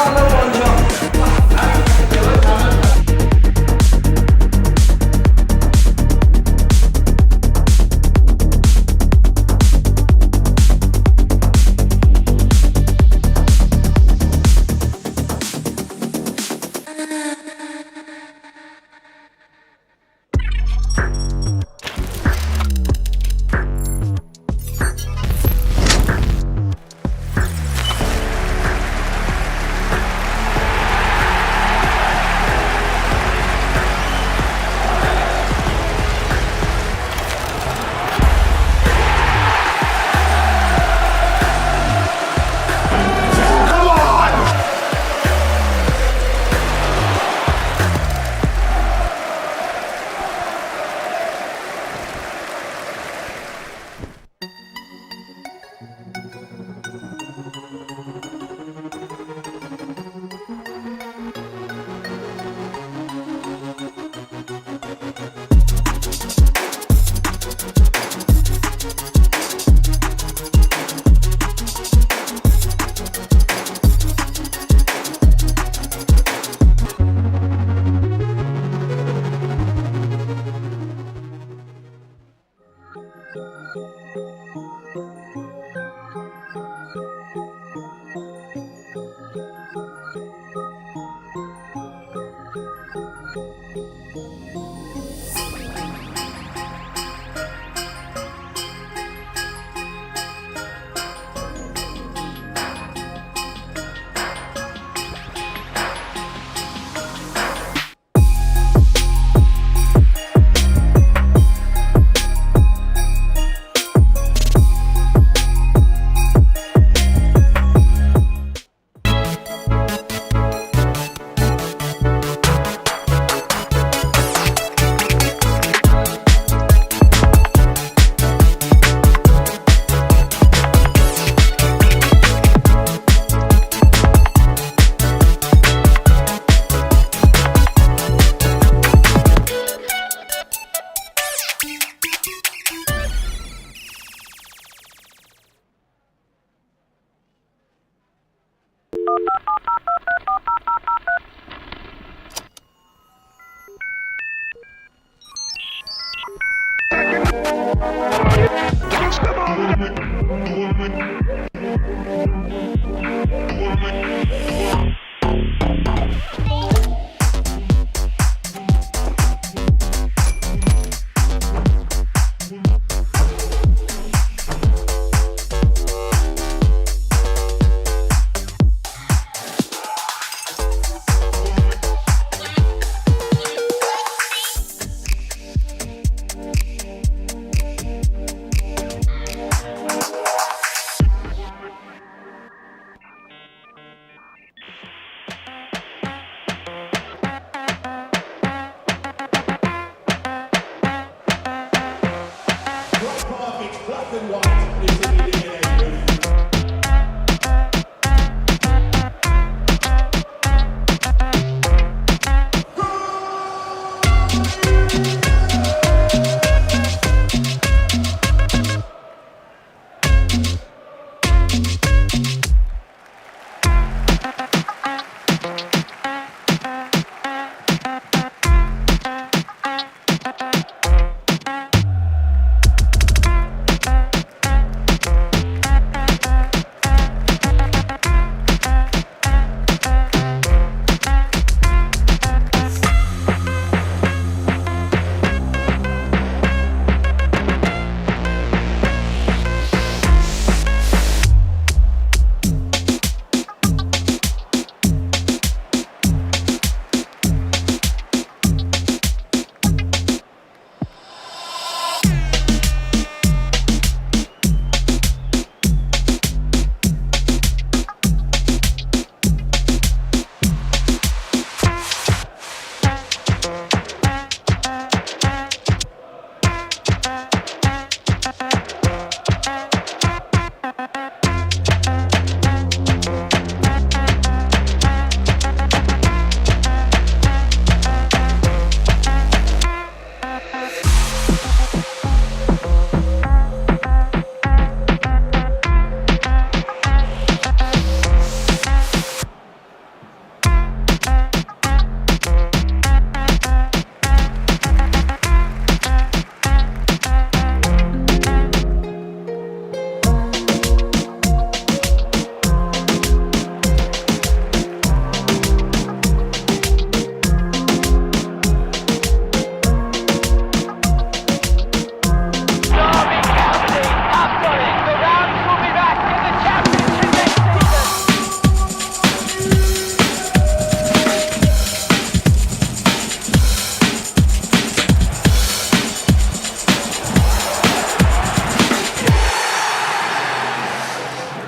Hello, bonjour.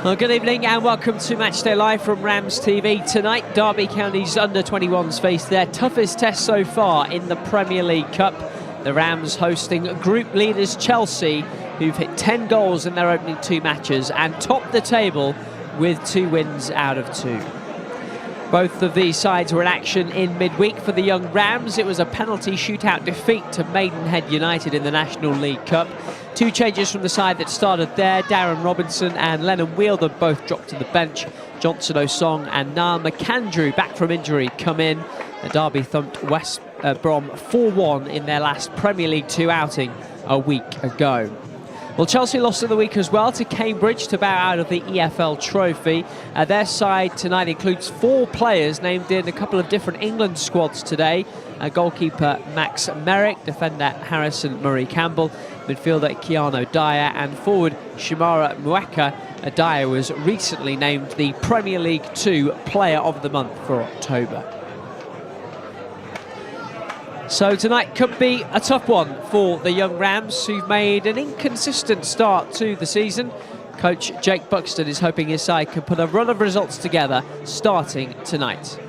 Well, good evening and welcome to Matchday Live from RamsTV. Tonight, Derby County's under-21s face their toughest test so far in the Premier League Cup. The Rams hosting group leaders Chelsea, who've hit 10 goals in their opening 2 matches and topped the table with 2 wins out of 2. Both of these sides were in action in midweek. For the young Rams, it was a penalty shootout defeat to Maidenhead United in the National League Cup. 2 changes from the side that started there. Darren Robinson and Lennon Wheeler both dropped to the bench. Johnson Osong and Niall McAndrew, back from injury, come in. Derby thumped West Brom 4-1 in their last Premier League 2 outing a week ago. Well, Chelsea lost in the week as well to Cambridge to bow out of the EFL Trophy. Their side tonight includes 4 players named in a couple of different England squads today. Goalkeeper Max Merrick, defender Harrison Murray-Campbell, midfielder Keanu Dyer and forward Shimara Mweka. Dyer was recently named the Premier League 2 Player of the Month for October. So tonight could be a tough one for the young Rams, who've made an inconsistent start to the season. Coach Jake Buxton is hoping his side can put a run of results together starting tonight.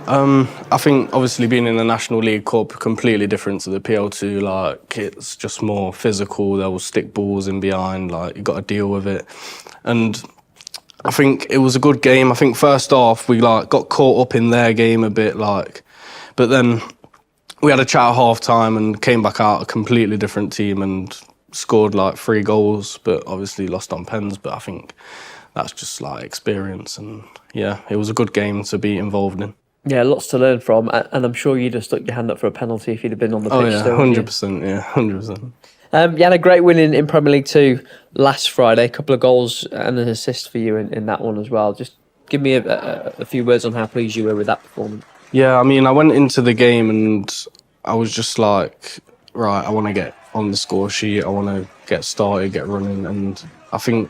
I think obviously being in the National League Cup completely different to the PL2. Like, it's just more physical. There will stick balls in behind. Like, you got to deal with it. And I think it was a good game. I think first half we got caught up in their game a bit, but then we had a chat at half time and came back out a completely different team and scored 3 goals, but obviously lost on pens. But I think that's just experience, and yeah, it was a good game to be involved in. Yeah, lots to learn from, and I'm sure you'd have stuck your hand up for a penalty if you'd have been on the pitch. Oh yeah, still, 100%. Yeah, 100%. You had a great win in Premier League 2 last Friday. A couple of goals and an assist for you in that one as well. Just give me a few words on how pleased you were with that performance. Yeah, I mean, I went into the game and I was just like, right, I want to get on the score sheet. I want to get started, get running. And I think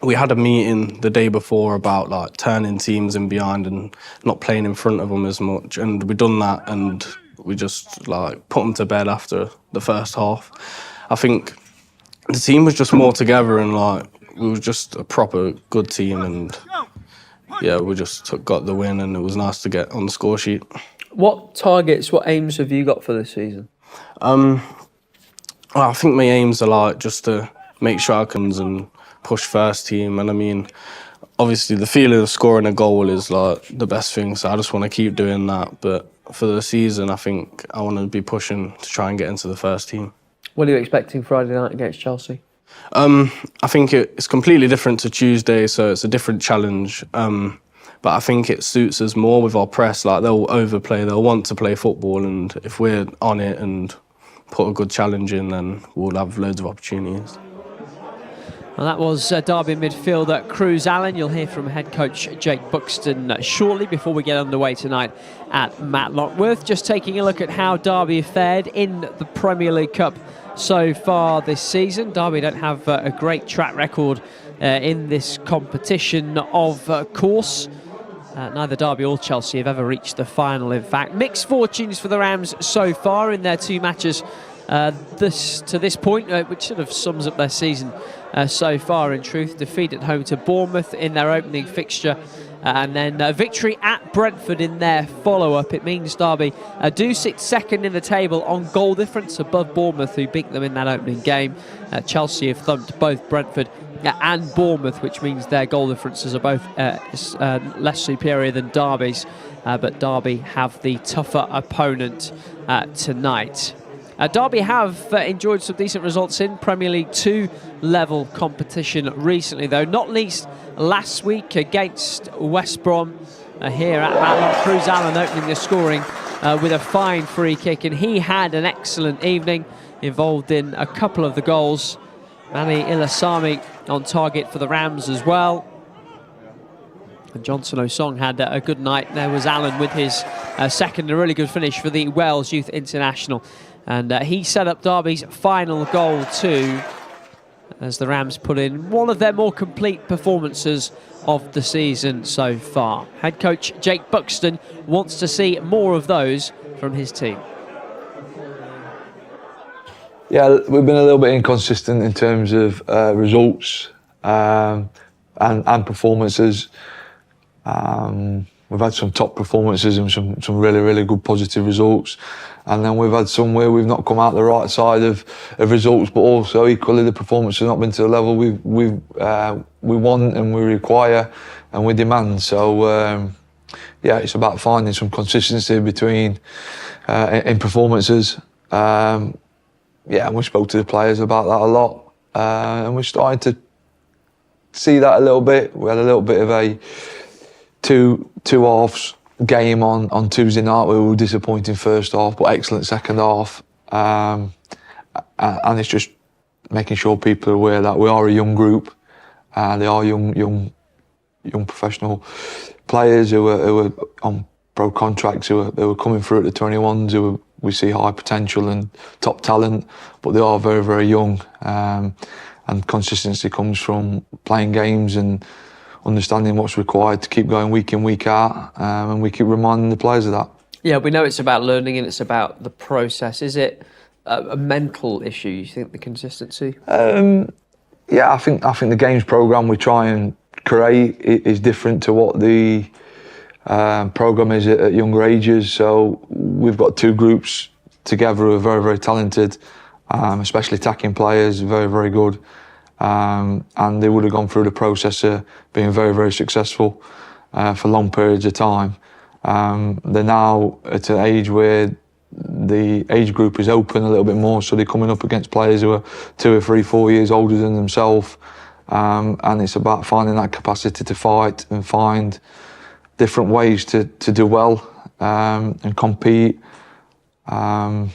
we had a meeting the day before about like turning teams in behind and not playing in front of them as much. And we done that, and we just like put them to bed after the first half. I think the team was just more together, and like we were just a proper good team. And yeah, we just got the win, and it was nice to get on the score sheet. What targets, what aims have you got for this season? Well, I think my aims are like just to make sure I can and push first team. And I mean, obviously the feeling of scoring a goal is like the best thing, so I just want to keep doing that. But for the season, I think I want to be pushing to try and get into the first team. What are you expecting Friday night against Chelsea? I think it's completely different to Tuesday, so it's a different challenge. But I think it suits us more with our press. Like, they'll overplay, they'll want to play football, and if we're on it and put a good challenge in, then we'll have loads of opportunities. Well, that was Derby midfielder Cruz Allen. You'll hear from head coach Jake Buxton shortly before we get underway tonight at Matlock. Worth just taking a look at how Derby fared in the Premier League Cup so far this season. Derby don't have a great track record in this competition, of course. Neither Derby or Chelsea have ever reached the final, in fact. Mixed fortunes for the Rams so far in their 2 matches to this point, which sort of sums up their season so far, in truth. Defeat at home to Bournemouth in their opening fixture, and then victory at Brentford in their follow-up. It means Derby do sit second in the table on goal difference above Bournemouth, who beat them in that opening game. Chelsea have thumped both Brentford and Bournemouth, which means their goal differences are both less superior than Derby's, but Derby have the tougher opponent tonight. Derby have enjoyed some decent results in Premier League 2 level competition recently, though, not least last week against West Brom here at Matlock. Cruz Allen opening the scoring with a fine free kick, and he had an excellent evening, involved in a couple of the goals. Manny Ilasami on target for the Rams as well. And Johnson Osong had a good night. There was Allen with his second, a really good finish for the Wales Youth International. And he set up Derby's final goal too, as the Rams put in one of their more complete performances of the season so far. Head coach Jake Buxton wants to see more of those from his team. Yeah, we've been a little bit inconsistent in terms of results and performances. We've had some top performances and some really, really good positive results. And then we've had some where we've not come out the right side of results, but also equally the performance has not been to the level we want and we require and we demand. So yeah, it's about finding some consistency between in performances. Yeah, and we spoke to the players about that a lot, and we're starting to see that a little bit. We had a little bit of a two halves game on Tuesday night where we were disappointing first half, but excellent second half. And it's just making sure people are aware that we are a young group, and they are young professional players who are on pro contracts, who are coming through at the 21s, we see high potential and top talent, but they are very, very young. And consistency comes from playing games and understanding what's required to keep going week in, week out, and we keep reminding the players of that. Yeah, we know it's about learning and it's about the process. Is it a mental issue, you think, the consistency? Yeah, I think the games programme we try and create is different to what the programme is at younger ages. So we've got 2 groups together who are very, very talented, especially attacking players, very, very good. And they would have gone through the process of being very, very successful for long periods of time. They're now at an age where the age group is open a little bit more, so they're coming up against players who are 2 or 3, 4 years older than themselves, and it's about finding that capacity to fight and find different ways to do well and compete. And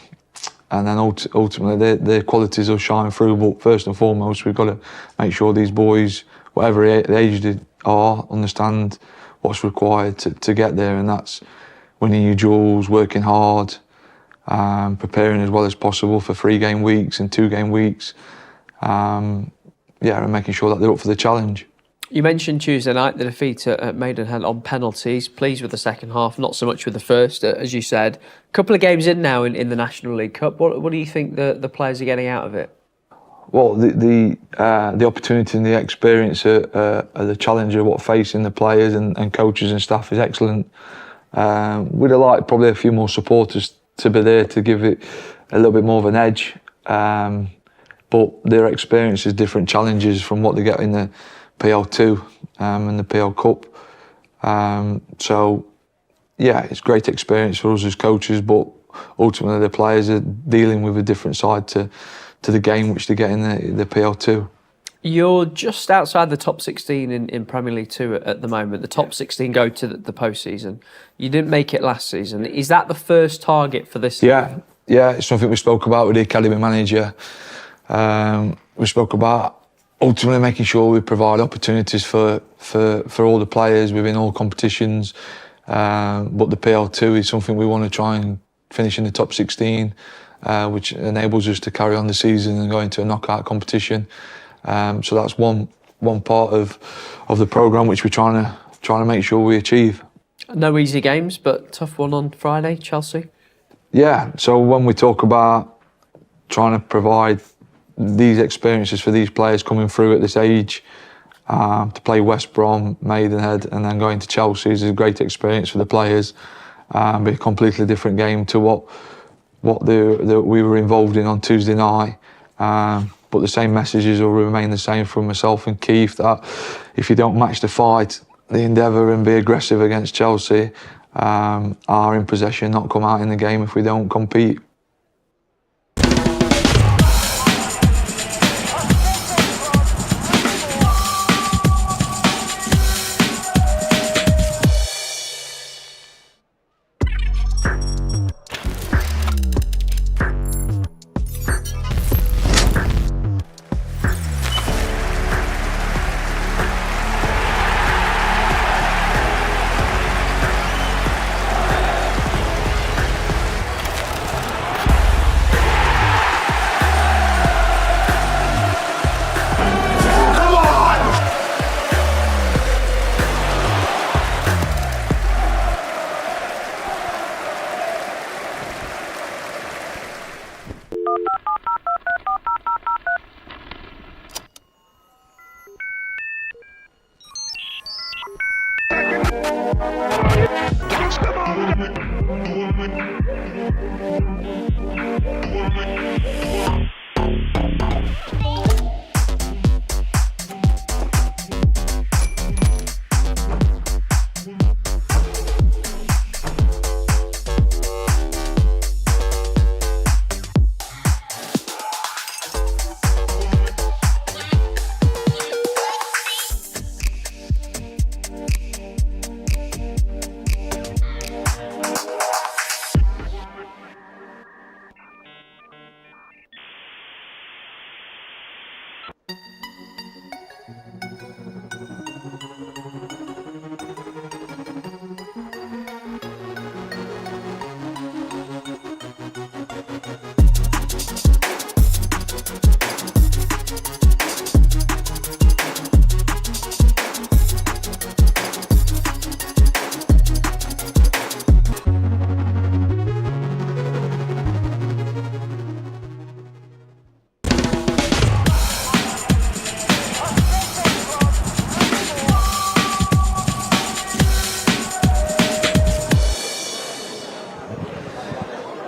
then ultimately their qualities will shine through. But first and foremost, we've got to make sure these boys, whatever age they are, understand what's required to get there, and that's winning your duels, working hard, preparing as well as possible for 3-game weeks and 2-game weeks, and making sure that they're up for the challenge. You mentioned Tuesday night, the defeat at Maidenhead on penalties. Pleased with the second half, not so much with the first, as you said. A couple of games in now in the National League Cup. What do you think the players are getting out of it? Well, the opportunity and the experience the challenge of what facing the players and coaches and staff is excellent. We'd have liked probably a few more supporters to be there to give it a little bit more of an edge. But their experience is different challenges from what they get in the PL2 and the PL Cup. It's great experience for us as coaches, but ultimately the players are dealing with a different side to the game which they get in the PL2. You're just outside the top 16 in Premier League 2 at the moment. The top 16 go to the postseason. You didn't make it last season. Is that the first target for this season? Yeah, it's something we spoke about with the academy manager. We spoke about ultimately making sure we provide opportunities for all the players within all competitions. But the PL2 is something we want to try and finish in the top 16, which enables us to carry on the season and go into a knockout competition. So that's one part of the programme which we're trying to make sure we achieve. No easy games, but tough one on Friday, Chelsea. Yeah, so when we talk about trying to provide these experiences for these players coming through at this age, to play West Brom, Maidenhead, and then going to Chelsea is a great experience for the players. Be a completely different game to what we were involved in on Tuesday night. But the same messages will remain the same from myself and Keith, that if you don't match the fight, the endeavour and be aggressive against Chelsea, are in possession, not come out in the game if we don't compete.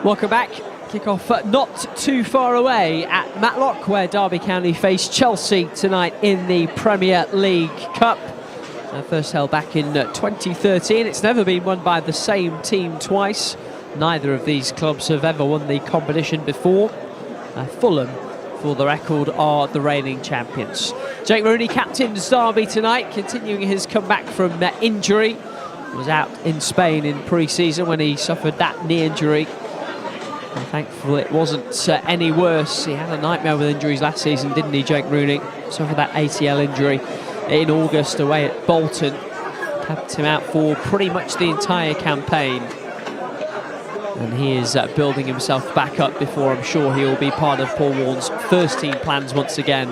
Welcome back. Kick-off not too far away at Matlock, where Derby County face Chelsea tonight in the Premier League Cup. First held back in 2013. It's never been won by the same team twice. Neither of these clubs have ever won the competition before. Fulham for the record, are the reigning champions. Jake Rooney captains Derby tonight, continuing his comeback from injury. Was out in Spain in pre-season when he suffered that knee injury. And thankfully it wasn't any worse. He had a nightmare with injuries last season, didn't he, Jake Rooney? Suffered that ACL injury in August away at Bolton. Kept him out for pretty much the entire campaign. And he is building himself back up before I'm sure he will be part of Paul Warne's first team plans once again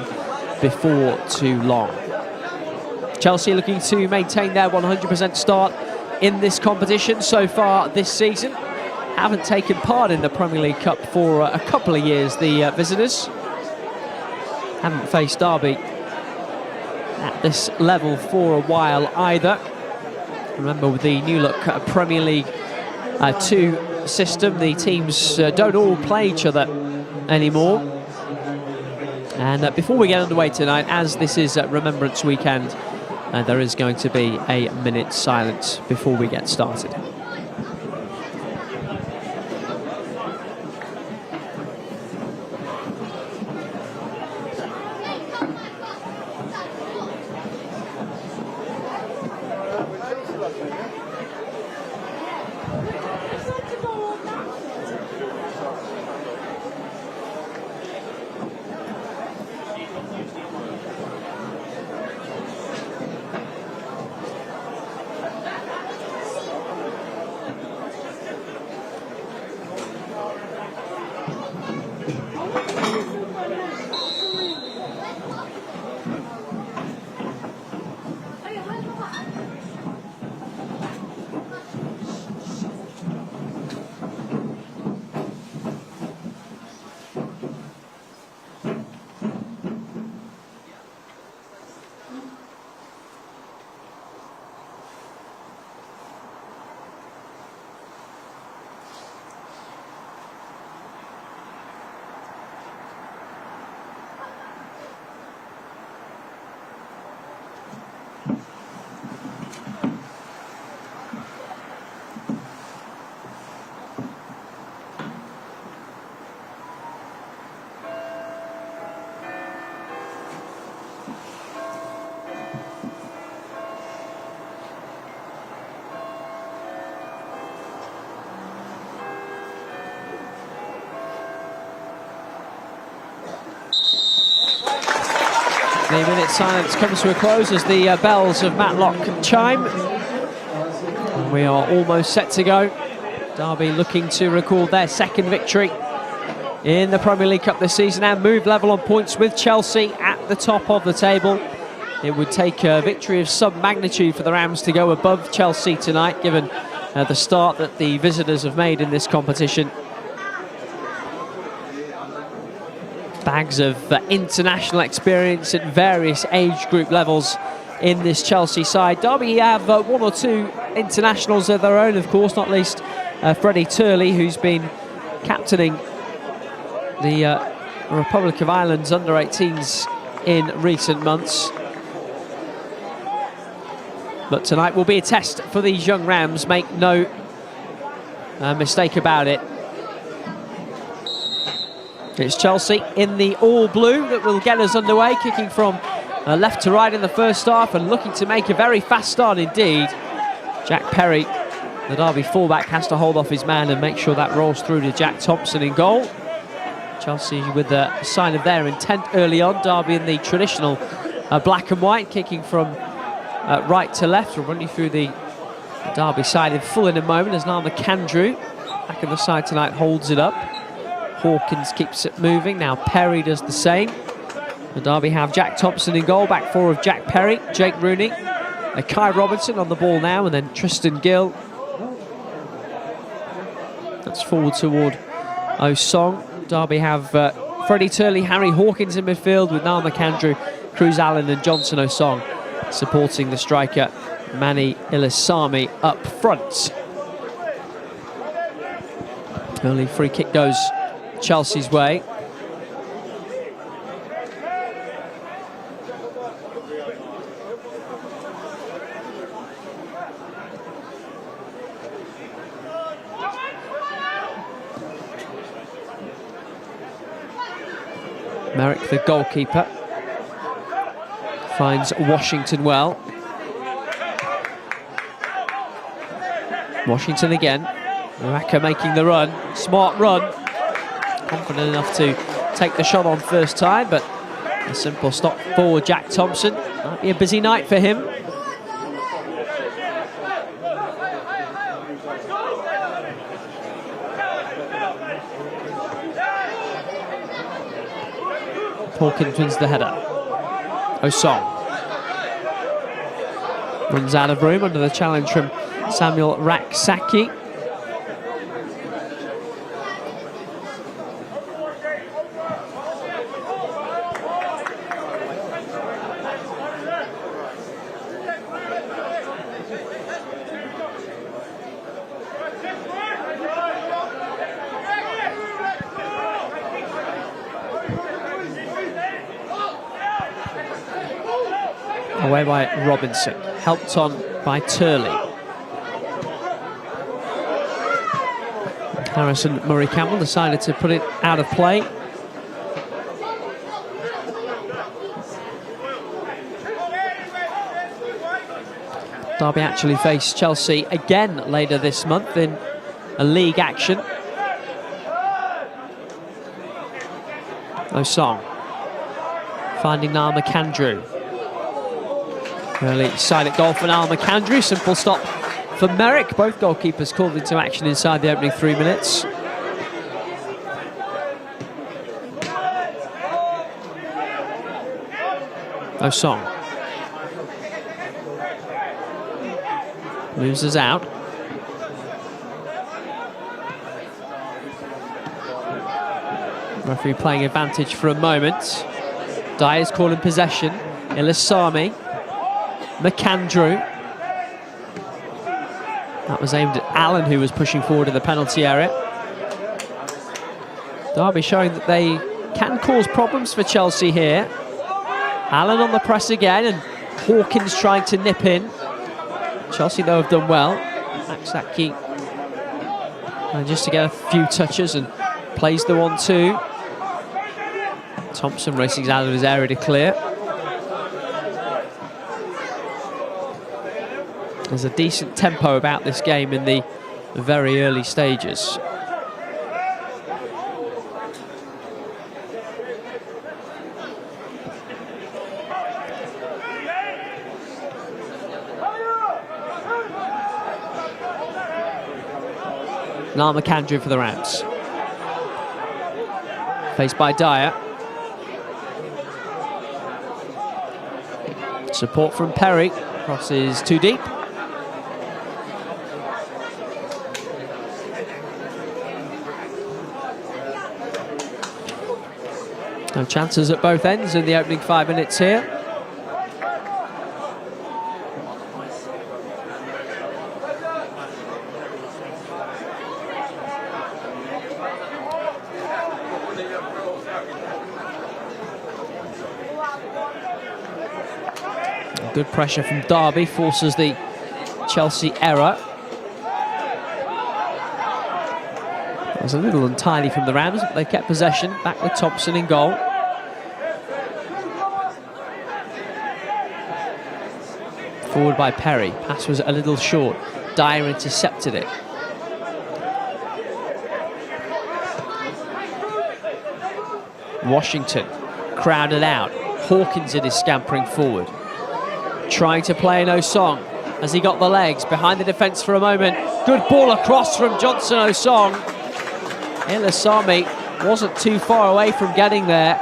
before too long. Chelsea looking to maintain their 100% start in this competition so far this season. Haven't taken part in the Premier League Cup for a couple of years, the visitors. Haven't faced Derby at this level for a while either. Remember, with the new look Premier League 2 system, the teams don't all play each other anymore. And before we get underway tonight, as this is Remembrance Weekend, there is going to be a minute's silence before we get started. The minute silence comes to a close as the bells of Matlock chime. And we are almost set to go. Derby looking to record their second victory in the Premier League Cup this season and move level on points with Chelsea at the top of the table. It would take a victory of some magnitude for the Rams to go above Chelsea tonight, given the start that the visitors have made in this competition. Bags of international experience at various age group levels in this Chelsea side. Derby have one or two internationals of their own, of course, not least Freddie Turley, who's been captaining the Republic of Ireland's under-18s in recent months. But tonight will be a test for these young Rams, make no mistake about it. It's Chelsea in the all-blue that will get us underway, kicking from left to right in the first half and looking to make a very fast start indeed. Jack Perry, the Derby fullback, has to hold off his man and make sure that rolls through to Jack Thompson in goal. Chelsea with a sign of their intent early on. Derby in the traditional black and white, kicking from right to left. We'll run you through the Derby side in full in a moment as now McAndrew, back in the side tonight, holds it up. Hawkins keeps it moving. Now Perry does the same. The Derby have Jack Thompson in goal, back four of Jack Perry, Jake Rooney, Kai Robinson on the ball now, and then Tristan Gill. That's forward toward O'Song. Derby have Freddie Turley, Harry Hawkins in midfield with Niall McAndrew, Cruz Allen and Johnson O'Song supporting the striker Manny Ilisami up front. Early free kick goes Chelsea's way. Merrick, the goalkeeper, finds Washington well. Washington again. Raka making the run. Smart run. Confident enough to take the shot on first time, but a simple stop for Jack Thompson. Might be a busy night for him. Hawkins wins the header. Osong runs out of room under the challenge from Samuel Raksaki. Away by Robinson, helped on by Turley. Harrison Murray Campbell decided to put it out of play. Derby actually face Chelsea again later this month in a league action. Osong finding Niall McAndrew. Early silent goal for Niall McAndrew. Simple stop for Merrick. Both goalkeepers called into action inside the opening 3 minutes. Osong moves us out. Referee playing advantage for a moment. Dyer's calling possession. Ilasami. McAndrew. That was aimed at Allen, who was pushing forward in the penalty area. Derby showing that they can cause problems for Chelsea here. Allen on the press again, and Hawkins trying to nip in. Chelsea, though, have done well. Aksaki manages to get a few touches and plays the 1-2. Thompson racing out of his area to clear. There's a decent tempo about this game in the very early stages. Niall McAndrew for the Rams. Faced by Dyer. Support from Perry. Crosses too deep. No chances at both ends in the opening 5 minutes here. Good pressure from Derby forces the Chelsea error. That was a little untidy from the Rams, but they kept possession. Back with Thompson in goal. Forward by Perry. Pass was a little short. Dyer intercepted it. Washington crowded out. Hawkins it is scampering forward. Trying to play an Osong as he got the legs behind the defence for a moment. Good ball across from Johnson Osong. Ilasami wasn't too far away from getting there.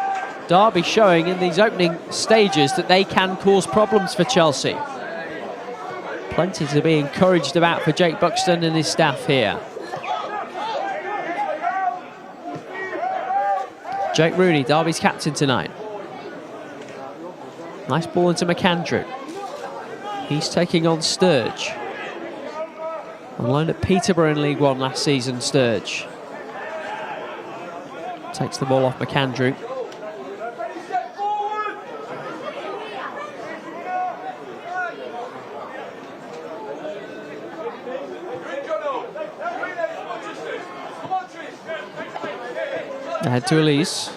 Derby showing in these opening stages that they can cause problems for Chelsea. Plenty to be encouraged about for Jake Buxton and his staff here. Jake Rooney, Derby's captain tonight. Nice ball into McAndrew. He's taking on Sturge. On loan at Peterborough in League One last season, Sturge. Takes the ball off McAndrew. Ahead to Elise.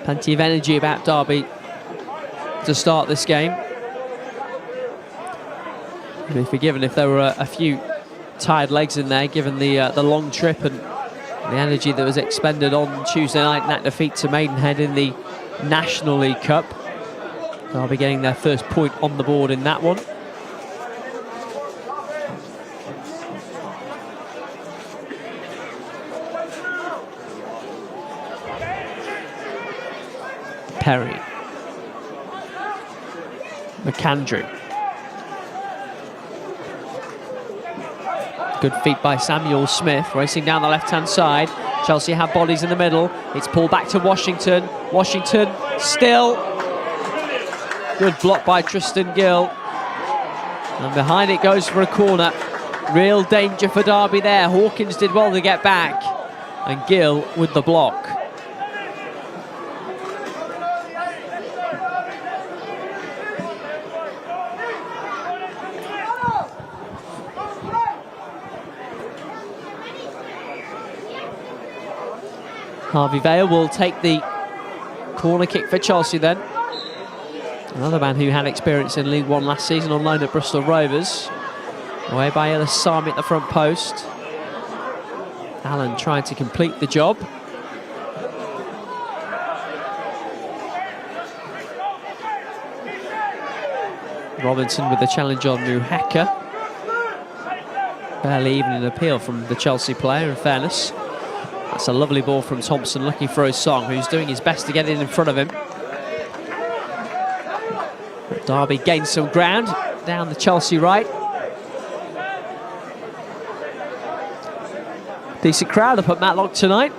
Plenty of energy about Derby to start this game. I'd be forgiven if there were a few tired legs in there, given the long trip and the energy that was expended on Tuesday night in that defeat to Maidenhead in the National League Cup. Derby getting their first point on the board in that one. Perry. McAndrew. Good feet by Samuel Smith, racing down the left-hand side. Chelsea have bodies in the middle. It's pulled back to Washington. Washington still. Good block by Tristan Gill. And behind it goes for a corner. Real danger for Derby there. Hawkins did well to get back. And Gill with the block. Harvey Vale will take the corner kick for Chelsea then. Another man who had experience in League One last season on loan at Bristol Rovers. Away by Elisami at the front post. Allen trying to complete the job. Robinson with the challenge on Muheka. Barely even an appeal from the Chelsea player, in fairness. That's a lovely ball from Thompson, looking for his song, who's doing his best to get it in front of him. Derby gains some ground down the Chelsea right. Decent crowd up at Matlock tonight.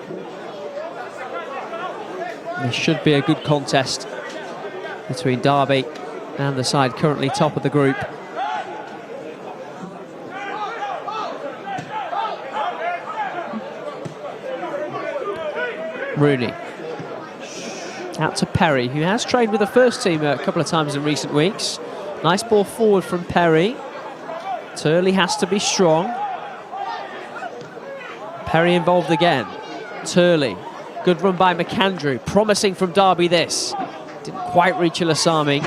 This should be a good contest between Derby and the side currently top of the group. Rooney. Out to Perry, who has trained with the first team a couple of times in recent weeks. Nice ball forward from Perry. Turley has to be strong. Perry involved again. Turley. Good run by McAndrew. Promising from Derby this. Didn't quite reach Elisami.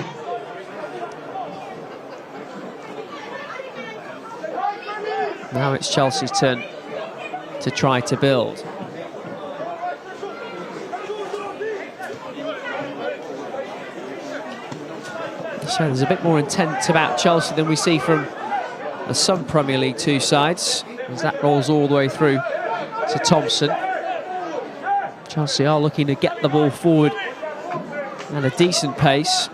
Now it's Chelsea's turn to try to build. So there's a bit more intent about Chelsea than we see from the some Premier League 2 sides, as that rolls all the way through to Thompson. Chelsea are looking to get the ball forward at a decent pace.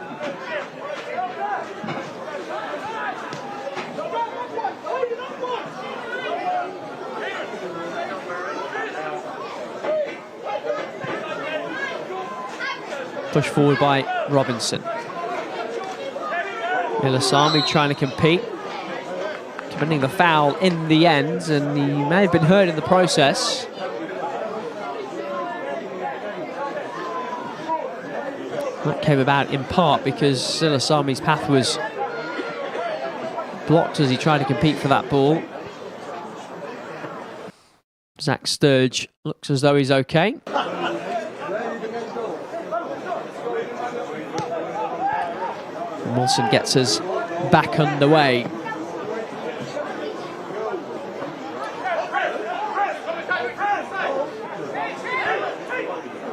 Push forward by Robinson. Elisami trying to compete, committing the foul in the end, and he may have been hurt in the process. That came about in part because Elisami's path was blocked as he tried to compete for that ball. Zach Sturge looks as though he's okay. Wilson gets us back underway.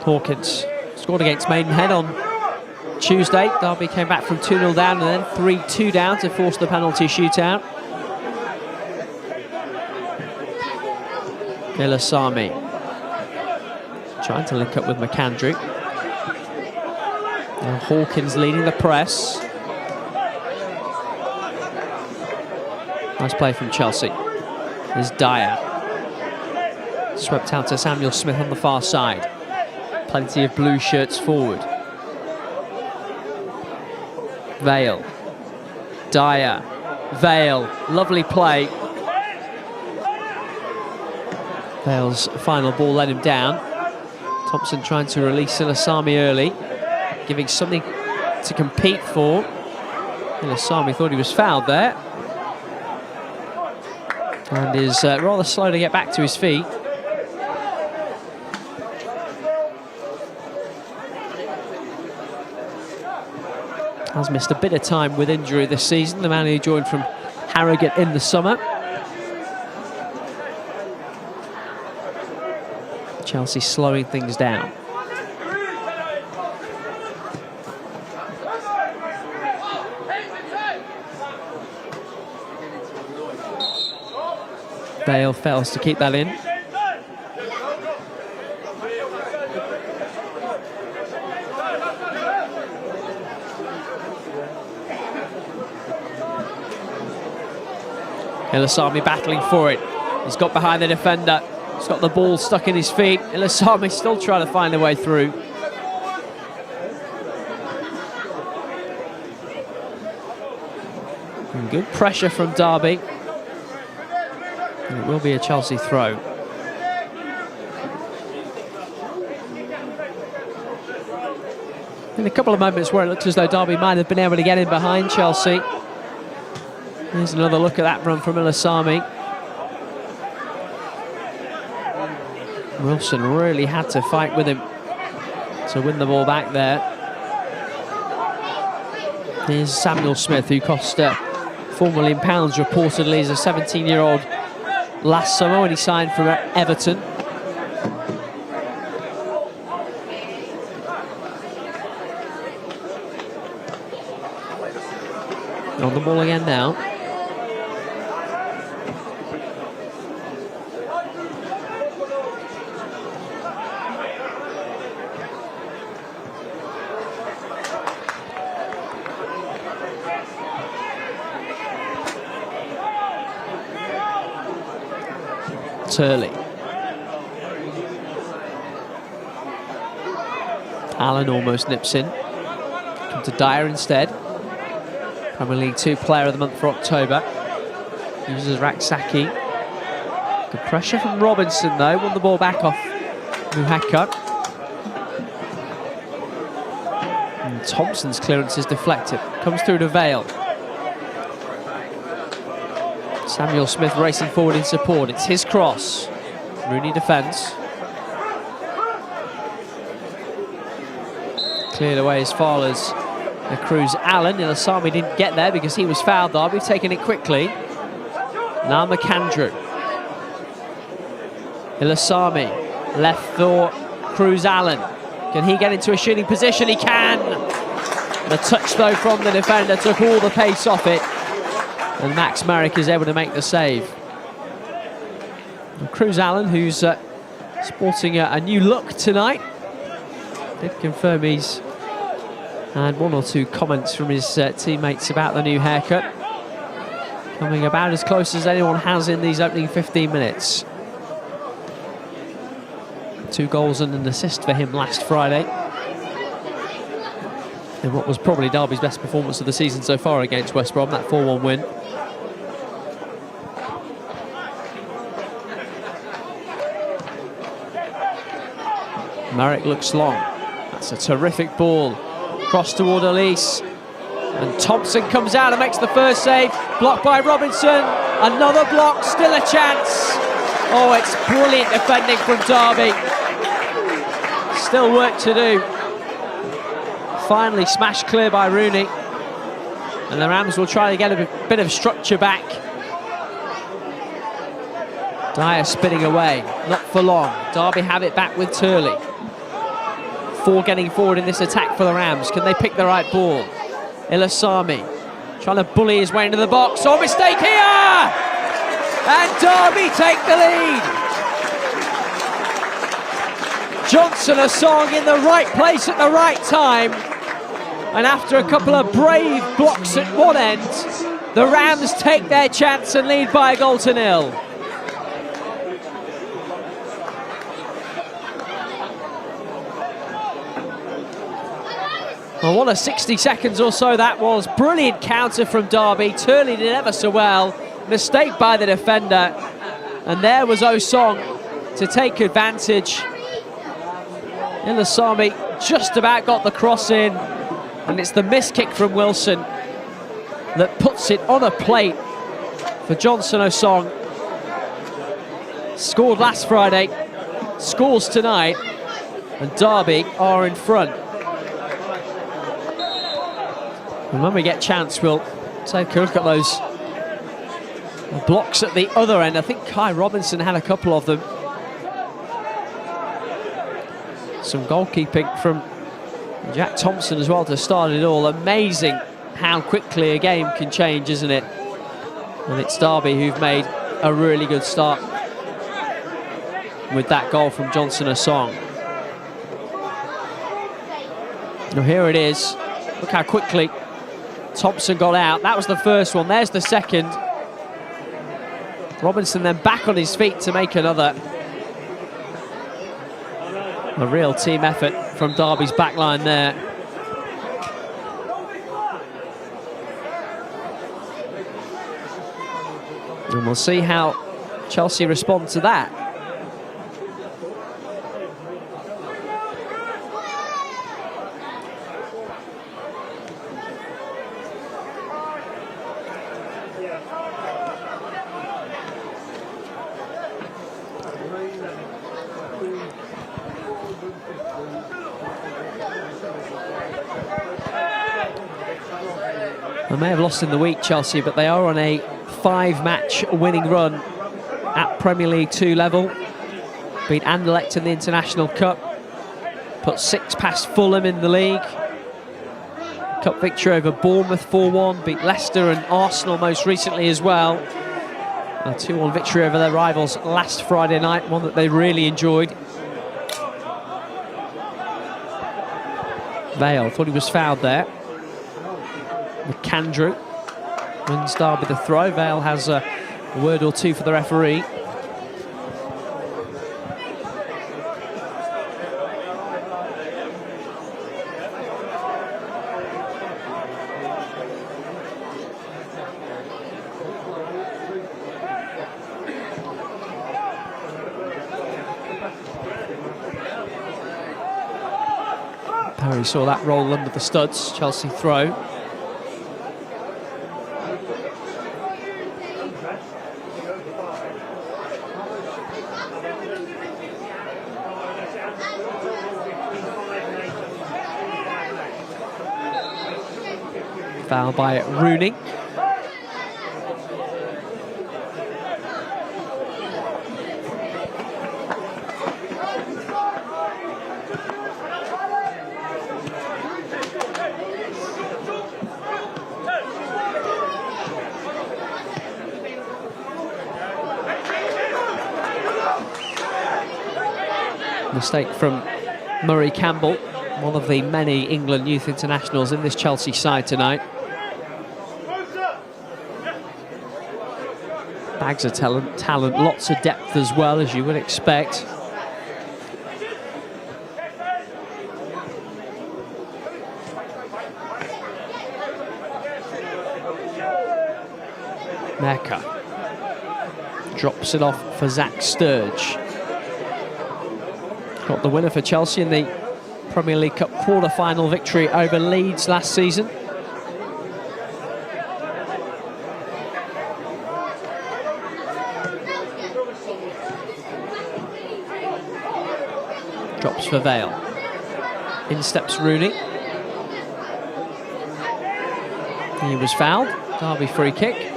Hawkins scored against Maidenhead on Tuesday. Derby came back from 2-0 down and then 3-2 down to force the penalty shootout. Elisami trying to link up with McAndrew. Now Hawkins leading the press. Nice play from Chelsea. There's Dyer. Swept out to Samuel Smith on the far side. Plenty of blue shirts forward. Vale. Dyer. Vale. Lovely play. Vale's final ball let him down. Thompson trying to release Elisami early, giving something to compete for. Elisami thought he was fouled there. And is rather slow to get back to his feet. has missed a bit of time with injury this season, the man who joined from Harrogate in the summer. Chelsea slowing things down. Bale fails to keep that in. Ilasami battling for it. He's got behind the defender. He's got the ball stuck in his feet. Ilasami still trying to find a way through. And good pressure from Derby. And it will be a Chelsea throw. In a couple of moments where it looks as though Derby might have been able to get in behind Chelsea. Here's another look at that run from Ilasami. Wilson really had to fight with him to win the ball back there. Here's Samuel Smith, who cost £4 million reportedly as a 17-year-old last summer when he signed for Everton. On the ball again now. Turley. Allen almost nips in. Come to Dyer instead. Premier League 2 Player of the Month for October. Uses Raksaki. Good pressure from Robinson though. Won the ball back off Muhaka. And Thompson's clearance is deflected. Comes through to Vale. Samuel Smith racing forward in support. It's his cross. Rooney defends. Cleared away as far as the Cruz Allen. Ilasami didn't get there because he was fouled. Derby taking it quickly. Now McAndrew. Ilasami left for Cruz Allen. Can he get into a shooting position? He can. The touch though from the defender took all the pace off it. And Max Merrick is able to make the save. And Cruz Allen, who's sporting a new look tonight, did confirm he's had one or two comments from his teammates about the new haircut. Coming about as close as anyone has in these opening 15 minutes. 2 goals and an assist for him last Friday. In what was probably Derby's best performance of the season so far against West Brom, that 4-1 win. Merrick looks long. That's a terrific ball. Cross toward Elise. And Thompson comes out and makes the first save. Blocked by Robinson. Another block, still a chance. Oh, it's brilliant defending from Derby. Still work to do. Finally smashed clear by Rooney. And the Rams will try to get a bit of structure back. Dyer spinning away, not for long. Derby have it back with Turley. 4 getting forward in this attack for the Rams. Can they pick the right ball? Ilasami trying to bully his way into the box. Oh, mistake here! And Derby take the lead. Johnson Asong in the right place at the right time. And after a couple of brave blocks at one end, the Rams take their chance and lead by a goal to nil. Well, what a 60 seconds or so that was. Brilliant counter from Derby. Turley did ever so well. Mistake by the defender. And there was Osong to take advantage. Ilasami just about got the cross in. And it's the miss kick from Wilson that puts it on a plate for Johnson Osong. Scored last Friday, scores tonight, and Derby are in front. And when we get a chance, we'll take a look at those blocks at the other end. I think Kai Robinson had a couple of them. Some goalkeeping from Jack Thompson as well to start it all. Amazing how quickly a game can change, isn't it? And it's Derby who've made a really good start with that goal from Johnson Asong. Now here it is. Look how quickly Thompson got out. That was the first one. There's the second. Robinson then back on his feet to make another. A real team effort from Derby's back line there. And we'll see how Chelsea respond to that. They may have lost in the week, Chelsea, but they are on a 5-match winning run at Premier League 2 level. Beat Anderlecht in the International Cup. Put 6 past Fulham in the league. Cup victory over Bournemouth 4-1. Beat Leicester and Arsenal most recently as well. A 2-1 victory over their rivals last Friday night, one that they really enjoyed. Vale thought he was fouled there. McAndrew wins Derby the throw. Vale has a word or two for the referee. Parry saw that roll under the studs. Chelsea throw. Foul by Rooney. Mistake from Murray Campbell, one of the many England youth internationals in this Chelsea side tonight. Bags of talent, lots of depth as well, as you would expect. Mecca drops it off for Zach Sturge. Got the winner for Chelsea in the Premier League Cup quarter-final victory over Leeds last season. Drops for Vale. In steps Rooney. He was fouled. Derby free kick.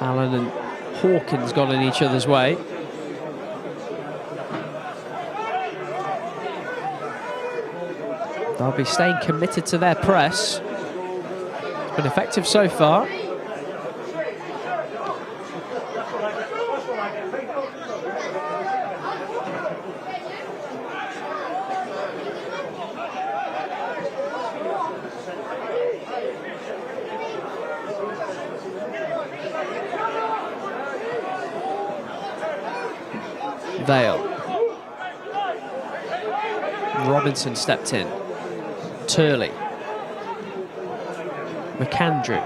Allen and Hawkins got in each other's way. They'll be staying committed to their press. It's been effective so far. Vale. Robinson stepped in. Turley. McAndrew.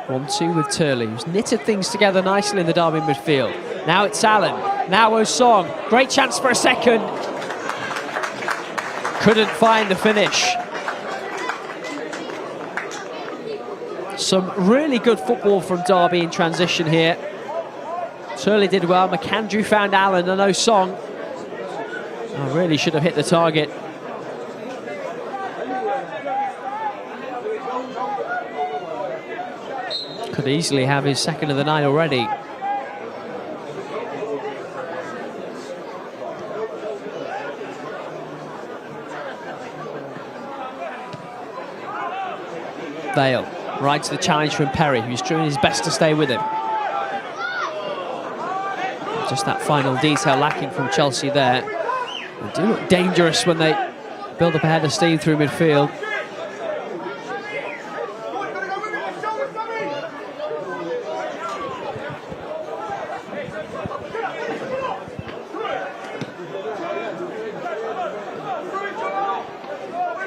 1-2 with Turley, who's knitted things together nicely in the Derby midfield. Now it's Allen. Now Osong. Great chance for a second. couldn't find the finish. Some really good football from Derby in transition here. Turley did well. McAndrew found Allen and Osong. Oh, really should have hit the target. Could easily have his second of the night already. Vale, right to the challenge from Perry, who's doing his best to stay with him. Just that final detail lacking from Chelsea there. They do look dangerous when they build up a head of steam through midfield.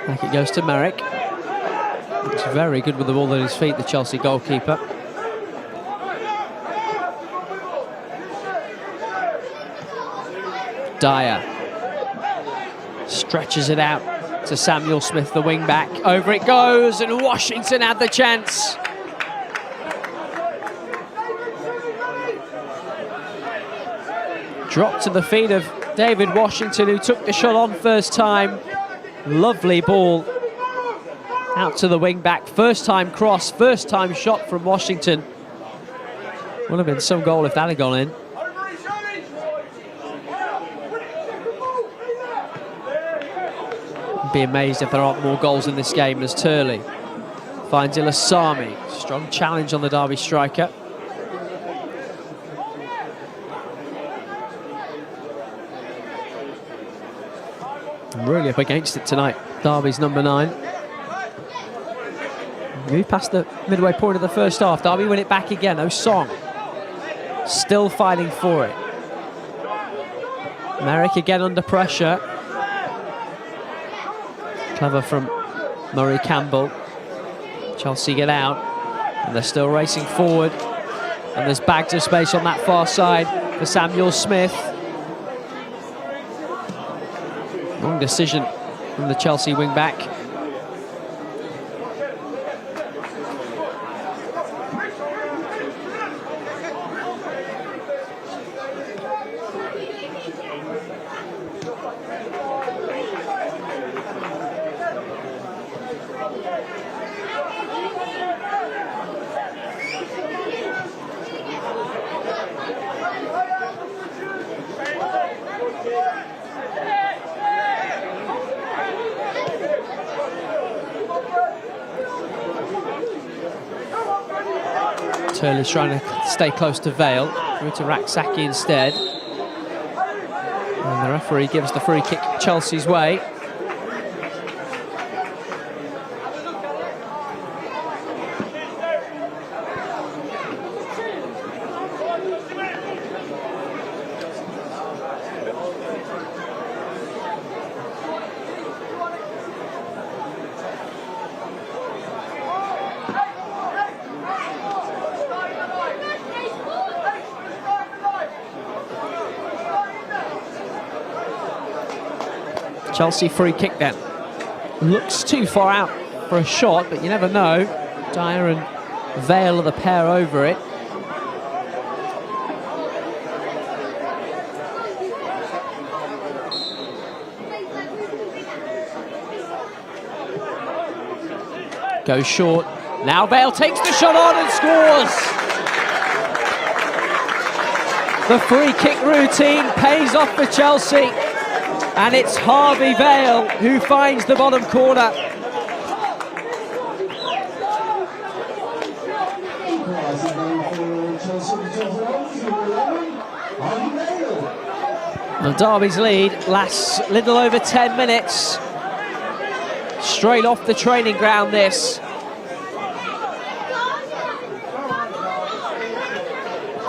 Back it goes to Merrick. He's very good with the ball at his feet, the Chelsea goalkeeper. Dyer stretches it out to Samuel Smith, the wing back. Over it goes, and Washington had the chance. Dropped to the feet of David Washington, who took the shot on first time. Lovely ball out to the wing back. First time cross, first time shot from Washington. Would have been some goal if that had gone in. Be amazed if there aren't more goals in this game as Turley finds Ilasami. Strong challenge on the Derby striker. Really up against it tonight, Derby's number 9. Move past the midway point of the first half. Derby win it back again. Osong still fighting for it. Merrick again under pressure. Clever from Murray Campbell. Chelsea get out, and they're still racing forward. And there's bags of space on that far side for Samuel Smith. Wrong decision from the Chelsea wing back. Turley's trying to stay close to Vale, through to Raksaki instead. And the referee gives the free kick Chelsea's way. Chelsea free kick then. Looks too far out for a shot, but you never know. Dyer and Vale are the pair over it. Goes short. Now Vale takes the shot on and scores. The free kick routine pays off for Chelsea. And it's Harvey Vale who finds the bottom corner. The Derby's lead lasts little over 10 minutes. Straight off the training ground this.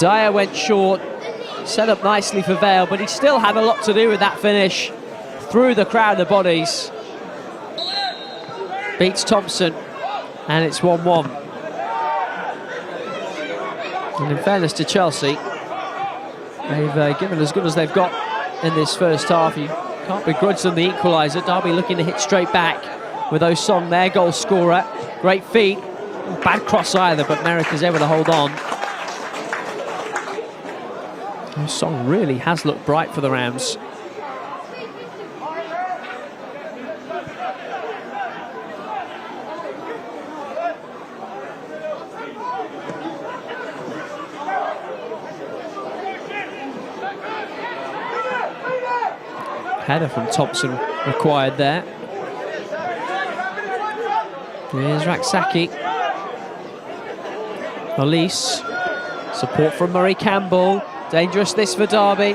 Dyer went short. Set up nicely for Vale, but he still had a lot to do with that finish. Through the crowd of bodies. Beats Thompson, and it's 1-1. And in fairness to Chelsea, they've given as good as they've got in this first half. You Can't begrudge them the equaliser. Derby looking to hit straight back with Osong, their goal scorer. Great feet. Bad cross either, but Merrick is able to hold on. Osong really has looked bright for the Rams. Header from Thompson required there. Here's Raksaki. Elise. Support from Murray Campbell. Dangerous this for Derby.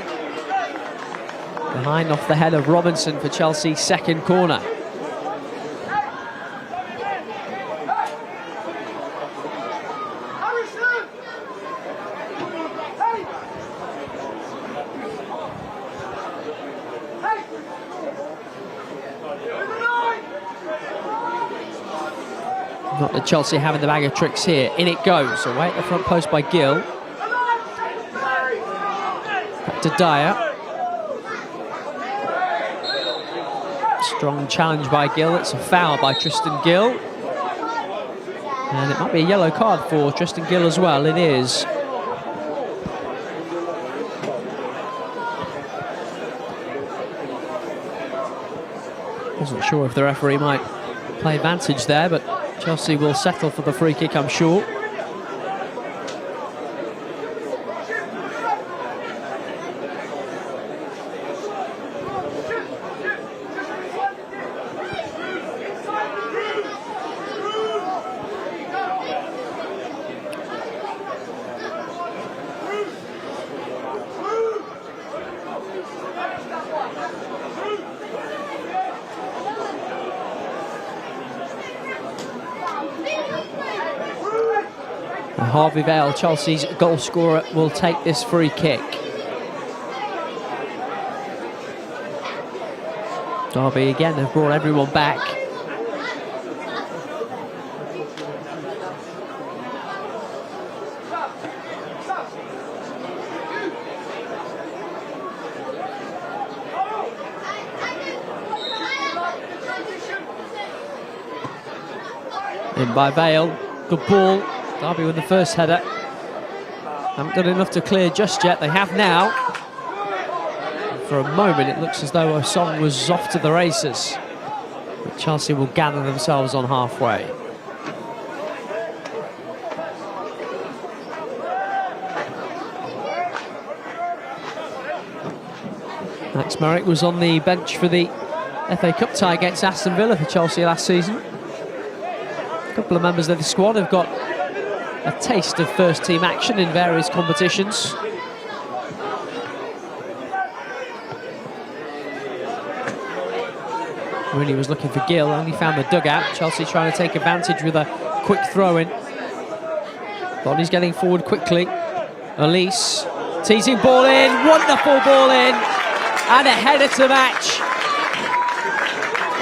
Behind off the head of Robinson for Chelsea's second corner. Not that Chelsea having the bag of tricks here. In it goes. Away at the front post by Gill. Back to Dyer. Strong challenge by Gill. It's a foul by Tristan Gill. And it might be a yellow card for Tristan Gill as well. It is. Wasn't sure if the referee might play advantage there, but Chelsea will settle for the free kick, I'm sure. Harvey Vale, Chelsea's goal scorer, will take this free kick. Derby again have brought everyone back. In by Vale, good ball. Derby with the first header. Haven't done enough to clear just yet. They have now. For a moment, it looks as though Osong was off to the races. But Chelsea will gather themselves on halfway. Max Merrick was on the bench for the FA Cup tie against Aston Villa for Chelsea last season. A couple of members of the squad have got a taste of first-team action in various competitions. Rooney was looking for Gill, only found the dugout. Chelsea trying to take advantage with a quick throw-in. Body's getting forward quickly. Elise, teasing ball in, wonderful ball in, and a header to match.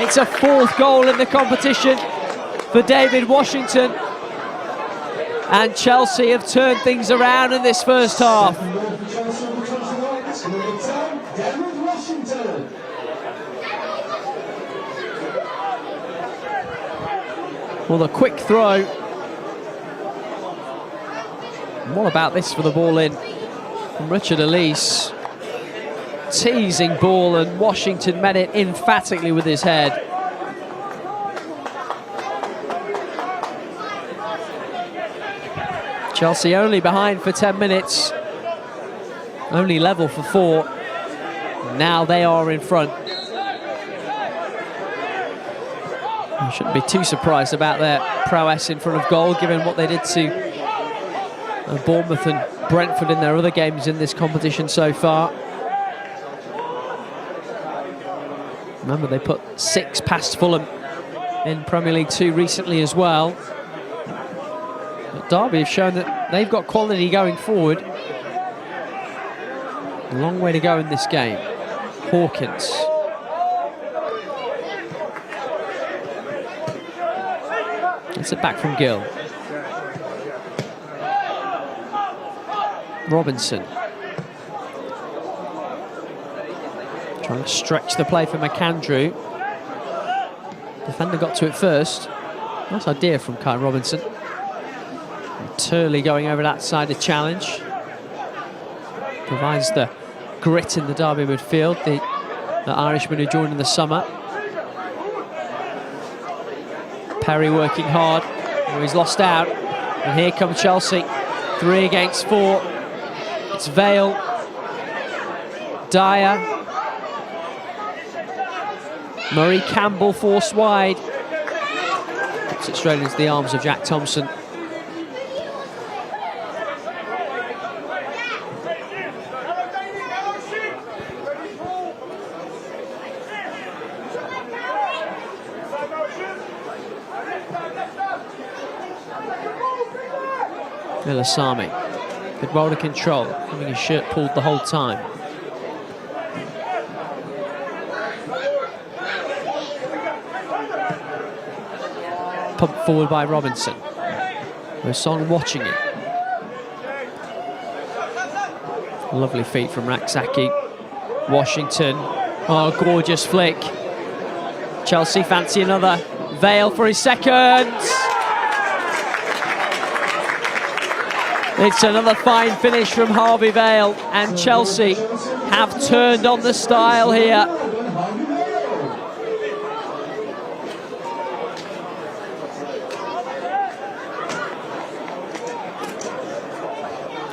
It's a fourth goal in the competition for David Washington. And Chelsea have turned things around in this first half. Well, the quick throw. What about this for the ball in from Richard Elise? Teasing ball, and Washington met it emphatically with his head. Chelsea only behind for 10 minutes, only level for 4. Now they are in front. I shouldn't be too surprised about their prowess in front of goal, given what they did to Bournemouth and Brentford in their other games in this competition so far. Remember, they put 6 past Fulham in Premier League 2 recently as well. But Derby have shown that they've got quality going forward. A long way to go in this game. Hawkins. It's it back from Gill. Trying to stretch the play for McAndrew. Defender got to it first. Nice idea from Kai Robinson. And Turley going over that side to challenge. Provides the grit in the Derby midfield, the Irishman who joined in the summer. Perry working hard. Oh, he's lost out. And here come Chelsea. 3 against 4. It's Vale. Dyer. Murray Campbell forced wide. Puts it straight into the arms of Jack Thompson. Ilasami. Good roll to control, having his shirt pulled the whole time. Pumped forward by Robinson. Rosson watching it. Lovely feet from Raksaki. Washington. Oh, gorgeous flick. Chelsea fancy another. Vale for his second. It's another fine finish from Harvey Vale, and Chelsea have turned on the style here.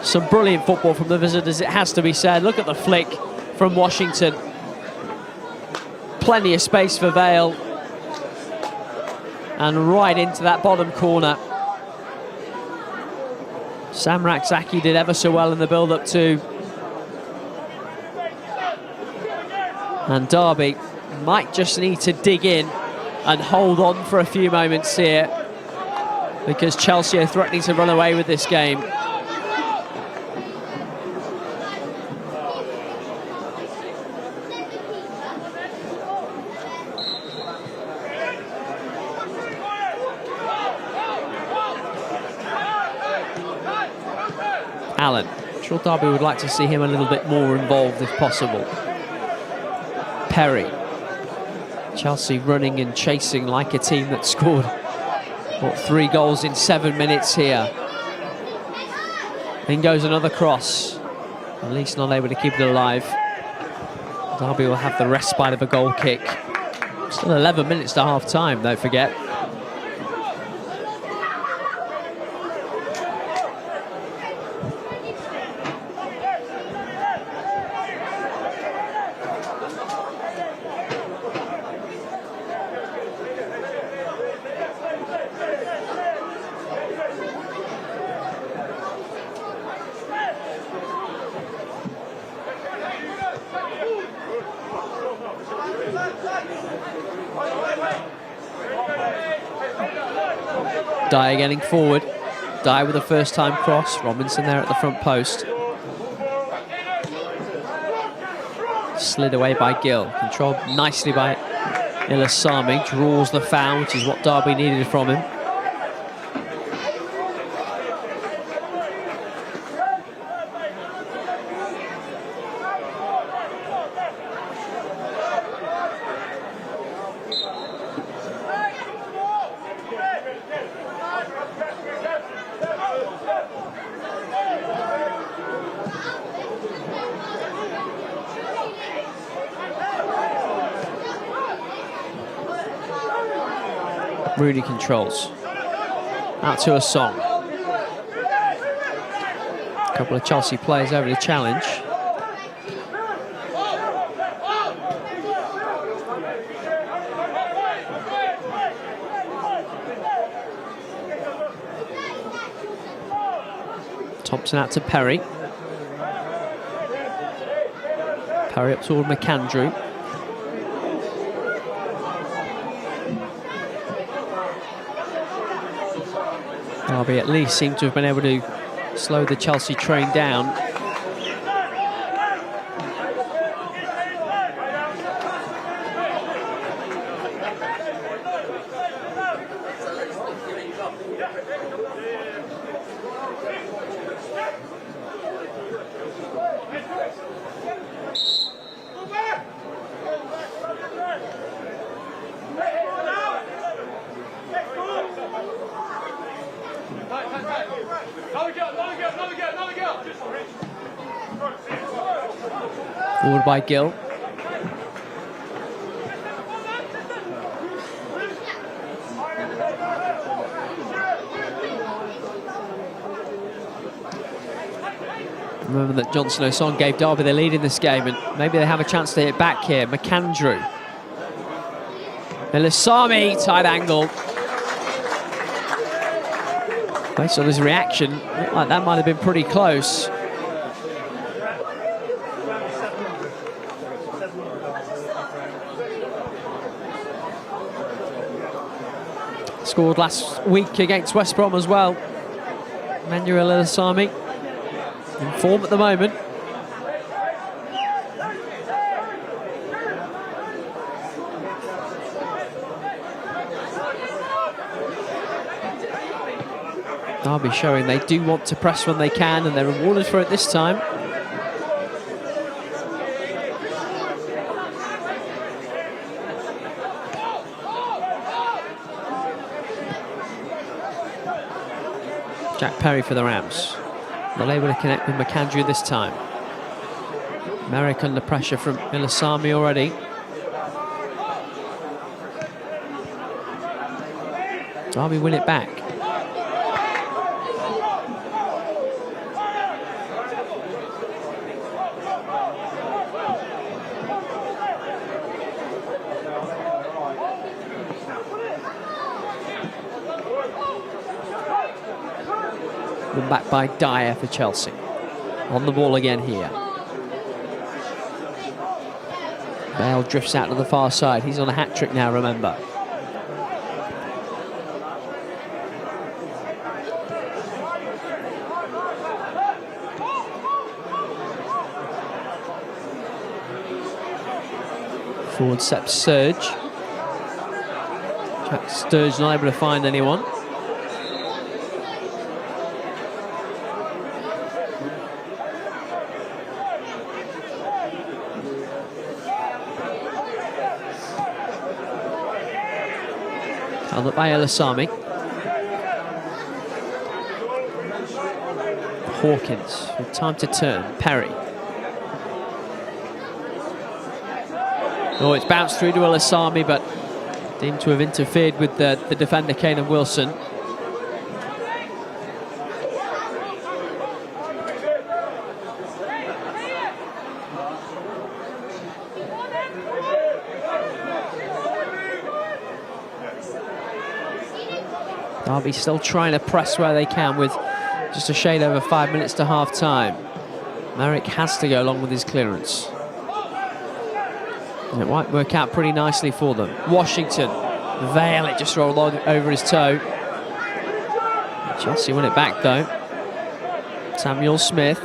Some brilliant football from the visitors, it has to be said. Look at the flick from Washington. Plenty of space for Vale. And right into that bottom corner. Sam Raksaki did ever so well in the build-up too. And Derby might just need to dig in and hold on for a few moments here, because Chelsea are threatening to run away with this game. Allen. I'm sure Derby would like to see him a little bit more involved if possible. Perry. Chelsea running and chasing like a team that scored, what, 3 goals in 7 minutes here. In goes another cross. At least not able to keep it alive. Derby will have the respite of a goal kick. Still 11 minutes to half time, don't forget. Dyer getting forward. Dyer with a first-time cross. Robinson there at the front post. Slid away by Gill. Controlled nicely by Ilasami. Draws the foul, which is what Derby needed from him. Rooney controls. Out to a song. A couple of Chelsea players over to challenge. Thompson out to Perry. Perry up toward McAndrew. Derby at least seem to have been able to slow the Chelsea train down. Forward by Gill. Remember that Johnson Osong gave Derby the lead in this game, and maybe they have a chance to hit back here. McAndrew. Elisami, tight angle. Based on his reaction, looked like that might have been pretty close. Scored last week against West Brom as well. Manuel Elisami in form at the moment. Derby showing they do want to press when they can, and they're rewarded for it this time. Jack Perry for the Rams. Not able to connect with McAndrew this time. Merrick under pressure from Elisami already. Derby win it back. Back by Dyer for Chelsea. On the ball again here. Bale drifts out to the far side. He's on a hat-trick now, remember. Forward step Sturge. Jack Sturge not able to find anyone. Held up by Elisami. Hawkins with time to turn. Perry. Oh, it's bounced through to Elisami, but deemed to have interfered with the defender, Keenan Wilson. Derby still trying to press where they can with just a shade over 5 minutes to half time. Merrick has to go along with his clearance. And it might work out pretty nicely for them. Washington, Vale, it just rolled over his toe. Chelsea win it back though. Samuel Smith.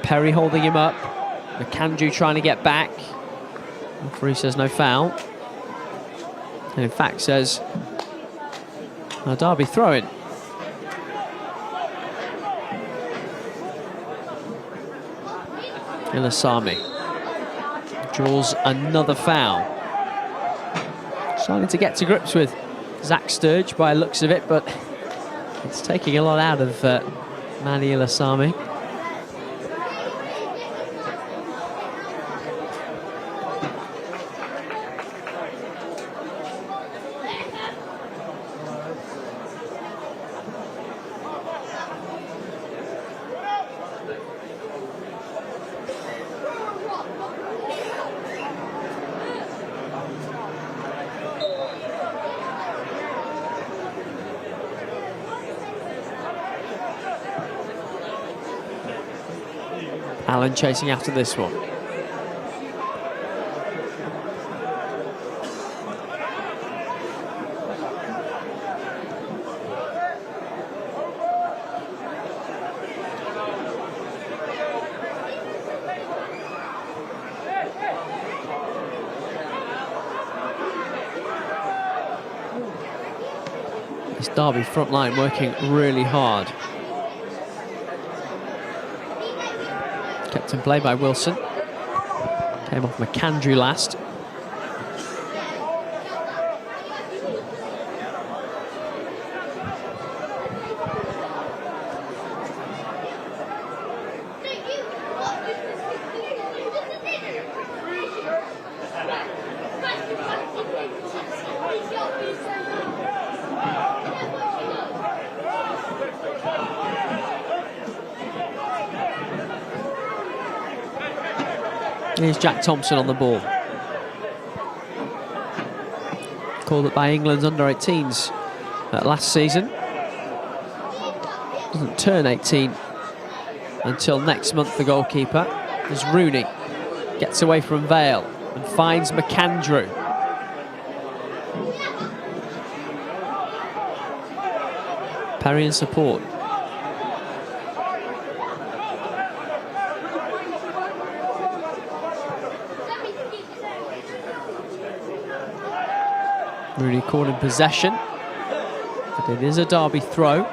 Perry holding him up. McAndrew trying to get back. Referee says no foul. And in fact says, Derby throw-in. Elisami draws another foul. Starting to get to grips with Zach Sturge by the looks of it, but it's taking a lot out of Manny Elisami. Allen chasing after this one. This Derby front line working really hard. Kept in play by Wilson. Came off McAndrew last. Here's Jack Thompson on the ball. Called up by England's under-18s last season. Doesn't turn 18 until next month, the goalkeeper. As Rooney gets away from Vale and finds McAndrew. Perry in support. Rooney caught in possession, but it is a Derby throw.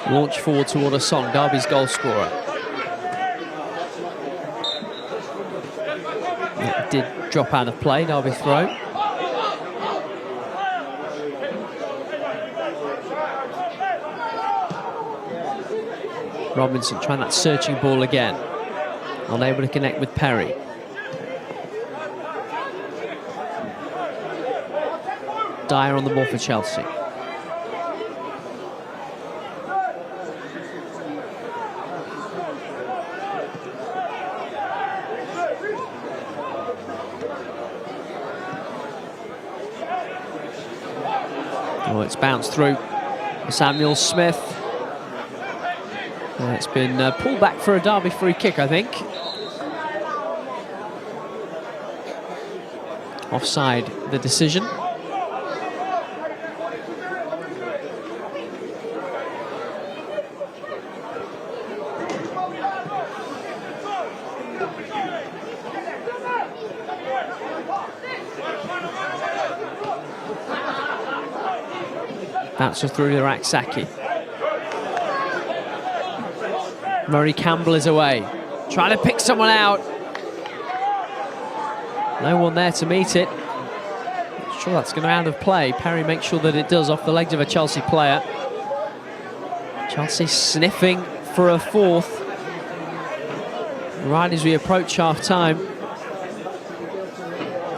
Launch forward toward a song, Derby's goal scorer. It did drop out of play, Derby throw. Robinson trying that searching ball again. Unable to connect with Perry. Dyer on the ball for Chelsea. Oh, it's bounced through Samuel Smith. It's been pulled back for a Derby free kick, I think. Offside, the decision. Bouncer through to Raksaki. Murray Campbell is away. Trying to pick someone out. No one there to meet it. Not sure that's going to out of play. Perry makes sure that it does off the legs of a Chelsea player. Chelsea sniffing for a fourth. Right as we approach half-time.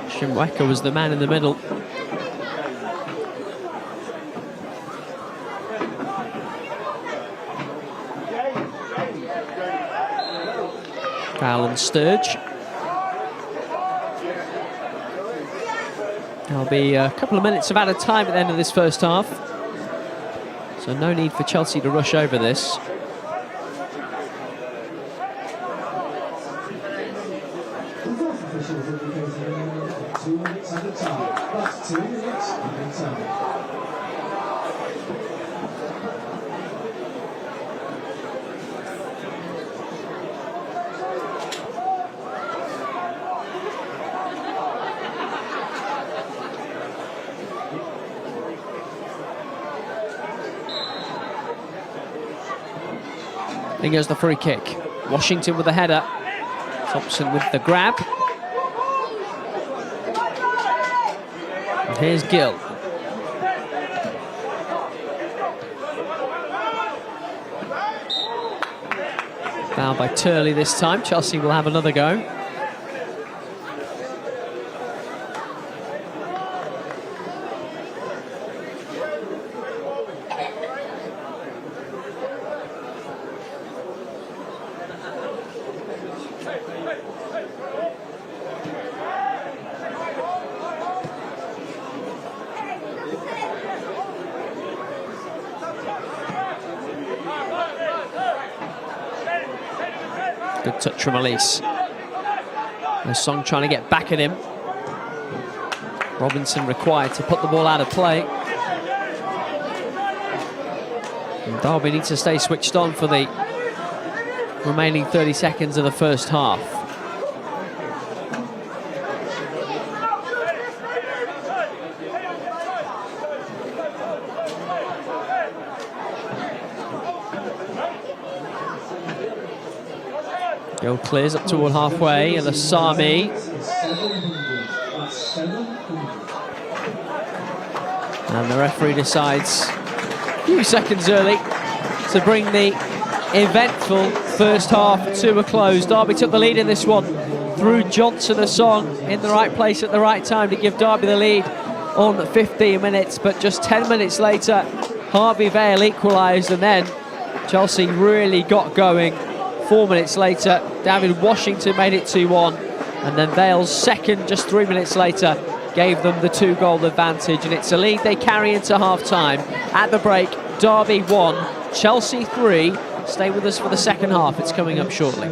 Shimweka was the man in the middle. Foul on Sturge. There'll be a couple of minutes of added time at the end of this first half. So no need for Chelsea to rush over this. Here goes the free kick. Washington with the header. Thompson with the grab. And here's Gill. Foul by Turley this time. Chelsea will have another go. Good touch from Elise. Song trying to get back at him. Robinson required to put the ball out of play. And Derby needs to stay switched on for the remaining 30 seconds of the first half. Goal clears up toward halfway, and Asami. And the referee decides a few seconds early to bring the eventful first half to a close. Derby took the lead in this one through Johnson Asong in the right place at the right time to give Derby the lead on 15 minutes, but just 10 minutes later Harvey Vale equalised, and then Chelsea really got going. 4 minutes later David Washington made it 2-1, and then Vale's second just 3 minutes later gave them the 2-goal advantage, and it's a lead they carry into half-time. At the break, Derby 1, Chelsea 3. Stay with us for the second half, it's coming up shortly.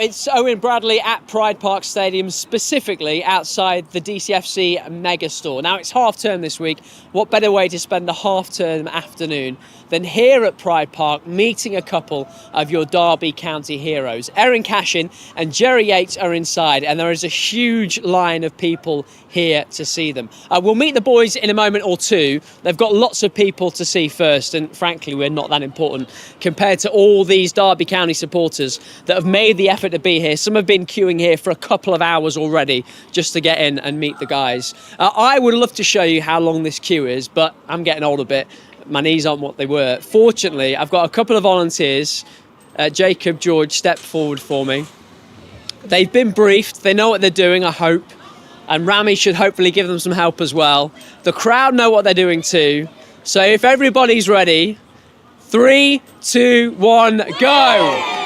it's Owen Bradley at Pride Park Stadium, specifically outside the DCFC Megastore. Now, it's half term this week. What better way to spend a half term afternoon than here at Pride Park, meeting a couple of your Derby County heroes. Erin Cashin and Jerry Yates are inside, and there is a huge line of people here to see them. We'll meet the boys in a moment or two. They've got lots of people to see first, and frankly, we're not that important compared to all these Derby County supporters that have made the effort to be here. Some have been queuing here for a couple of hours already just to get in and meet the guys. I would love to show you how long this queue is, but I'm getting old a bit. My knees aren't what they were. Fortunately, I've got a couple of volunteers. Jacob, George, step forward for me. They've been briefed. They know what they're doing, I hope. And Rami should hopefully give them some help as well. The crowd know what they're doing too. So if everybody's ready, 3, 2, 1, go!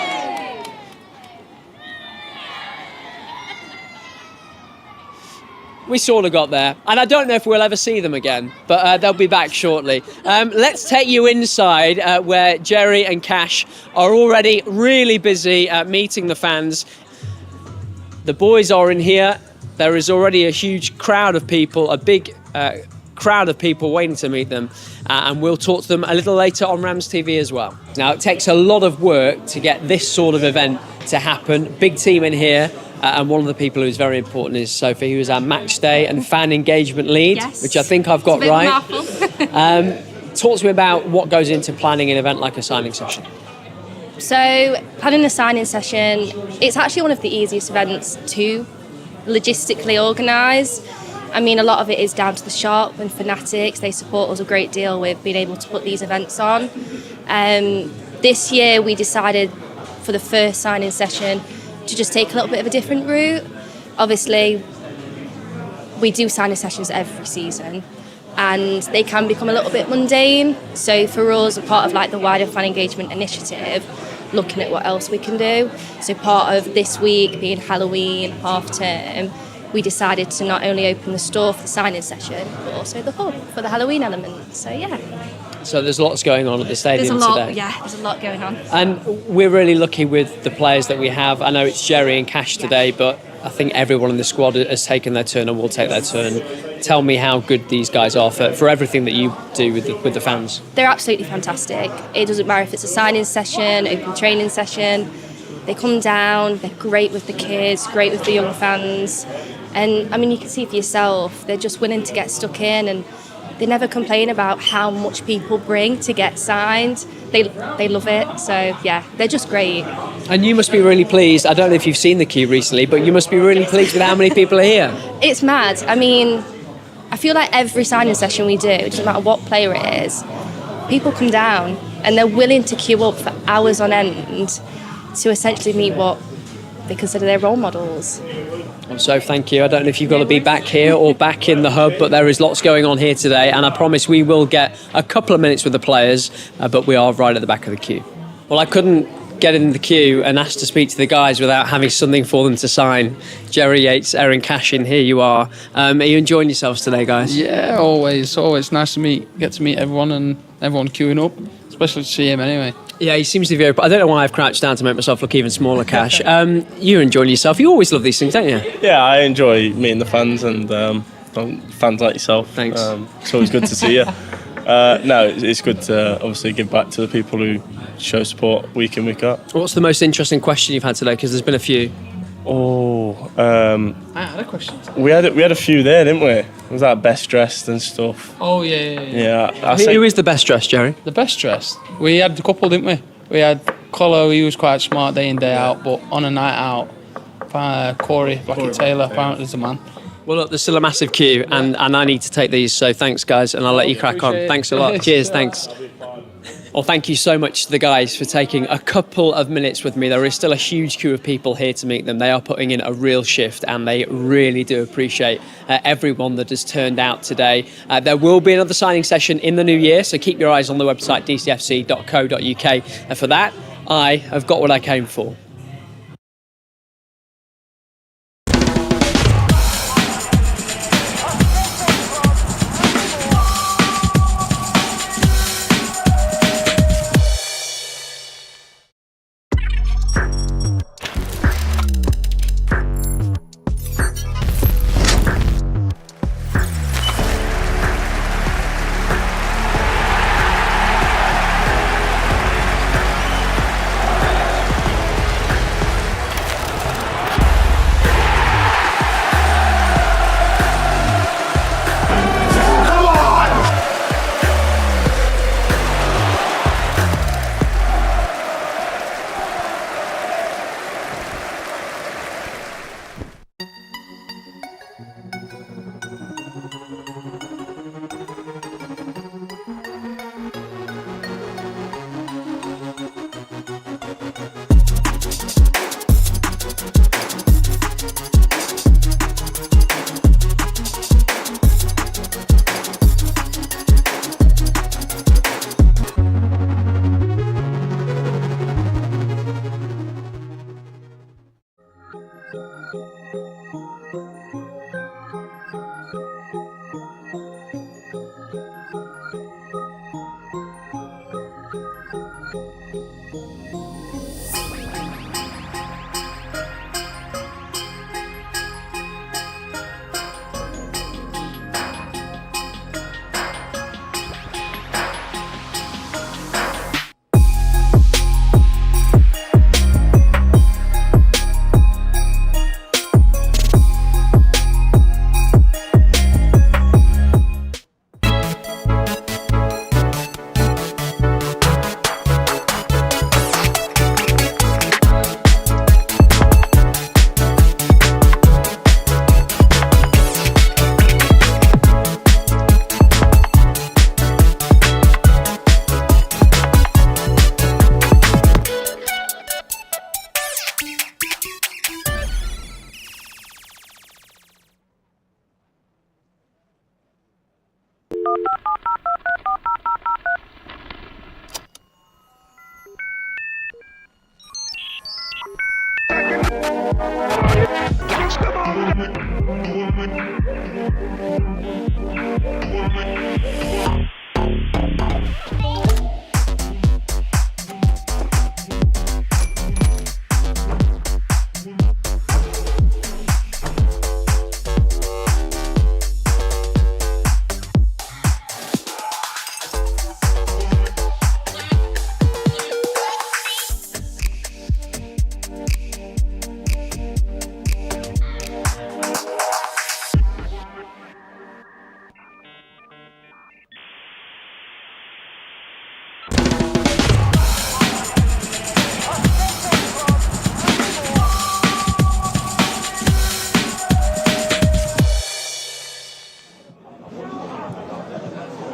We sort of got there, and I don't know if we'll ever see them again, but they'll be back shortly. Let's take you inside where Jerry and Cash are already really busy meeting the fans. The boys are in here. There is already a huge crowd of people, a big crowd of people waiting to meet them, and we'll talk to them a little later on RamsTV as well. Now, it takes a lot of work to get this sort of event to happen. Big team in here. And one of the people who's very important is Sophie, who is our match day and fan engagement lead, yes. Which I think I've got right. Talk to me about what goes into planning an event like a signing session. So, planning a signing session, it's actually one of the easiest events to logistically organise. I mean, a lot of it is down to the shop and Fanatics. They support us a great deal with being able to put these events on. This year we decided for the first signing session to just take a little bit of a different route. Obviously, we do signing sessions every season and they can become a little bit mundane. So for us, a part of like the wider fan engagement initiative, looking at what else we can do. So part of this week being Halloween, half term, we decided to not only open the store for the signing session, but also the hub for the Halloween element. So yeah. So there's lots going on at the stadium today. Yeah, there's a lot going on. And we're really lucky with the players that we have. I know it's Jerry and Cash today, but I think everyone in the squad has taken their turn and will take their turn. Tell me how good these guys are for everything that you do with the fans. They're absolutely fantastic. It doesn't matter if it's a signing session, open training session. They come down, they're great with the kids, great with the young fans. And I mean, you can see for yourself, they're just willing to get stuck in and they never complain about how much people bring to get signed. They love it. So, yeah, they're just great. And you must be really pleased. I don't know if you've seen the queue recently, but you must be really pleased with how many people are here. It's mad. I mean, I feel like every signing session we do, it doesn't matter what player it is, people come down and they're willing to queue up for hours on end to essentially meet what they consider their role models. So thank you. I don't know if you've got to be back here or back in the hub, but there is lots going on here today, and I promise we will get a couple of minutes with the players, but we are right at the back of the queue. Well, I couldn't get in the queue and ask to speak to the guys without having something for them to sign. Jerry Yates, Erin Cashin, here you are. Are you enjoying yourselves today, guys? Yeah, always nice to get to meet everyone and everyone queuing up, especially to see him anyway. Yeah, he seems to be very... I don't know why I've crouched down to make myself look even smaller, Cash. You're enjoying yourself. You always love these things, don't you? Yeah, I enjoy meeting the fans and fans like yourself. Thanks. It's always good to see you. No, it's good to obviously give back to the people who show support week in, week out. What's the most interesting question you've had today? Because there's been a few. I had a question. We had a few there, didn't we? Was that best dressed and stuff? Oh, yeah. Who is the best dressed, Jerry? The best dressed? We had a couple, didn't we? We had Colo, he was quite smart day in, day out, but on a night out, Corey Taylor, apparently is the man. Well, look, there's still a massive queue, and I need to take these, so thanks, guys, and I'll let you crack on. Thanks a lot. Cheers, thanks. Well, thank you so much to the guys for taking a couple of minutes with me. There is still a huge queue of people here to meet them. They are putting in a real shift, and they really do appreciate everyone that has turned out today. There will be another signing session in the new year, so keep your eyes on the website dcfc.co.uk. And for that, I have got what I came for.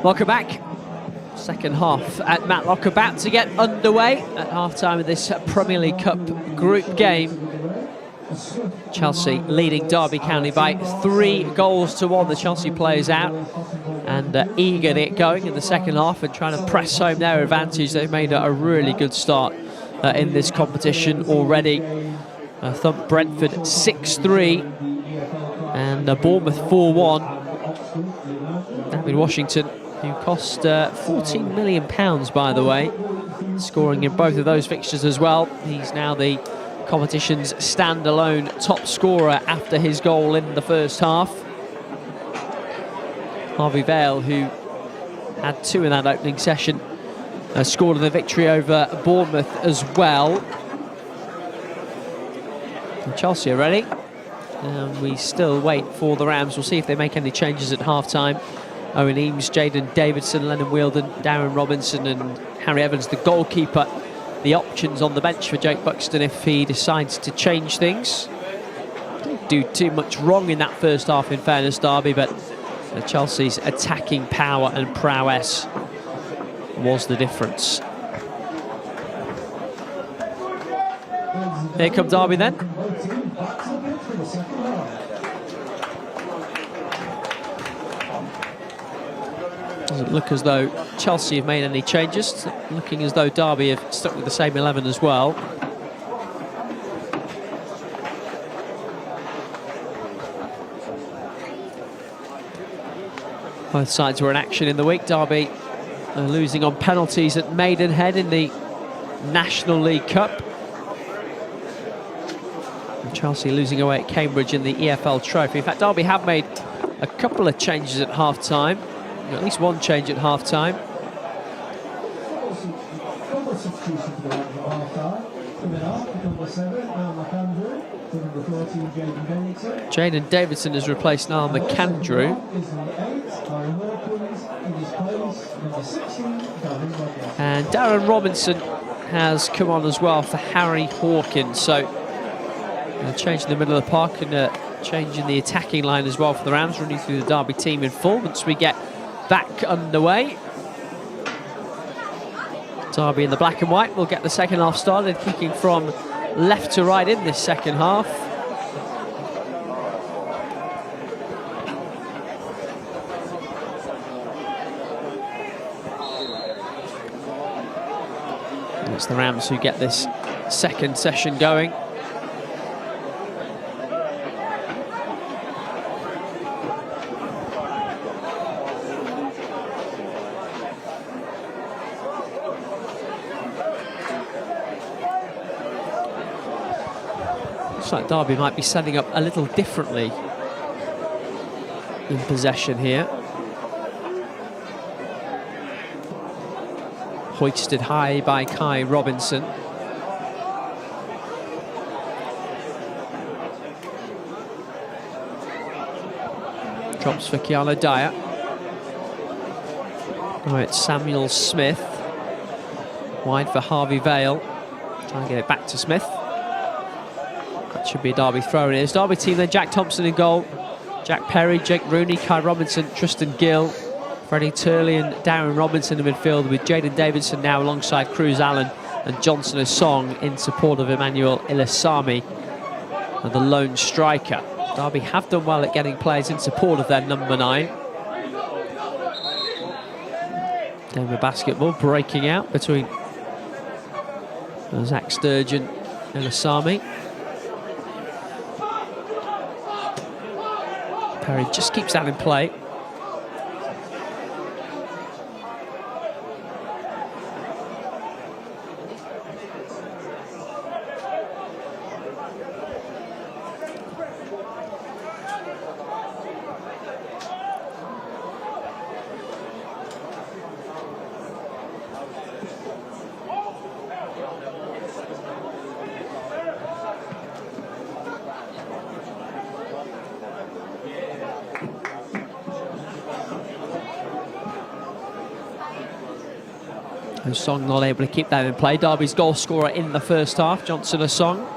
Welcome back. Second half at Matlock about to get underway at half-time of this Premier League Cup group game. Chelsea leading Derby County by 3 goals to 1. The Chelsea players out and eager to get going in the second half and trying to press home their advantage. They've made a really good start in this competition already. Thumped Brentford 6-3 and Bournemouth 4-1. David Washington, who cost £14 million, by the way, scoring in both of those fixtures as well. He's now the competition's standalone top scorer after his goal in the first half. Harvey Vale, who had 2 in that opening session, scored in the victory over Bournemouth as well. And Chelsea are ready. And we still wait for the Rams. We'll see if they make any changes at half-time. Owen Eames, Jaden Davidson, Lennon Wielden, Darren Robinson and Harry Evans, the goalkeeper. The options on the bench for Jake Buxton if he decides to change things. Didn't do too much wrong in that first half, in fairness, Derby, but Chelsea's attacking power and prowess was the difference. Here come Derby then. Doesn't look as though Chelsea have made any changes. It's looking as though Derby have stuck with the same 11 as well. Both sides were in action in the week. Derby losing on penalties at Maidenhead in the National League Cup. And Chelsea losing away at Cambridge in the EFL Trophy. In fact, Derby have made a couple of changes at half-time. At least one change at half-time. Jaden Davidson has replaced Niall McAndrew. And Darren Robinson has come on as well for Harry Hawkins. So a change in the middle of the park and a change in the attacking line as well for the Rams, running through the Derby team in full once we get back underway. Derby in the black and white will get the second half started, kicking from left to right in this second half. It's the Rams who get this second session going. Looks like Derby might be setting up a little differently in possession here. Hoisted high by Kai Robinson. Drops for Keanu Dyer. Now it's Samuel Smith. Wide for Harvey Vale. Trying to get it back to Smith. That should be a Derby throw. And it's Derby team then. Jack Thompson in goal. Jack Perry, Jake Rooney, Kai Robinson, Tristan Gill, Freddie Turley and Darren Robinson in midfield, with Jaden Davidson now alongside Cruz Allen and Johnson Asong in support of Emmanuel Ilasami, the lone striker. Derby have done well at getting players in support of their number 9. Game of basketball breaking out between Zach Sturgeon and Asami. Perry just keeps that in play. Song not able to keep that in play. Derby's goal scorer in the first half, Johnson Song.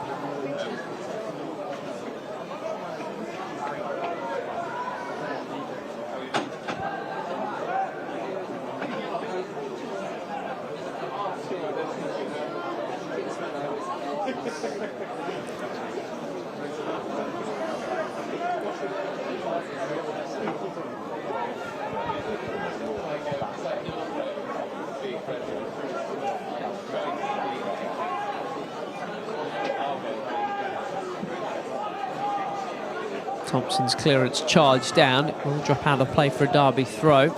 Thompson's clearance charged down. It will drop out of play for a Derby throw.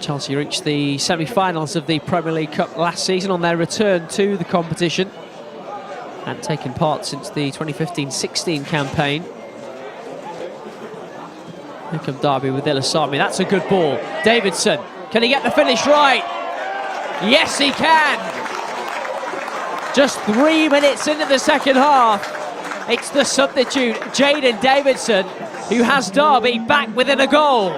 Chelsea reached the semi-finals of the Premier League Cup last season on their return to the competition and taken part since the 2015-16 campaign. Here come Derby with Ilasami. That's a good ball. Davidson, can he get the finish right? Yes, he can. Just 3 minutes into the second half. It's the substitute, Jaden Davidson, who has Derby back within a goal.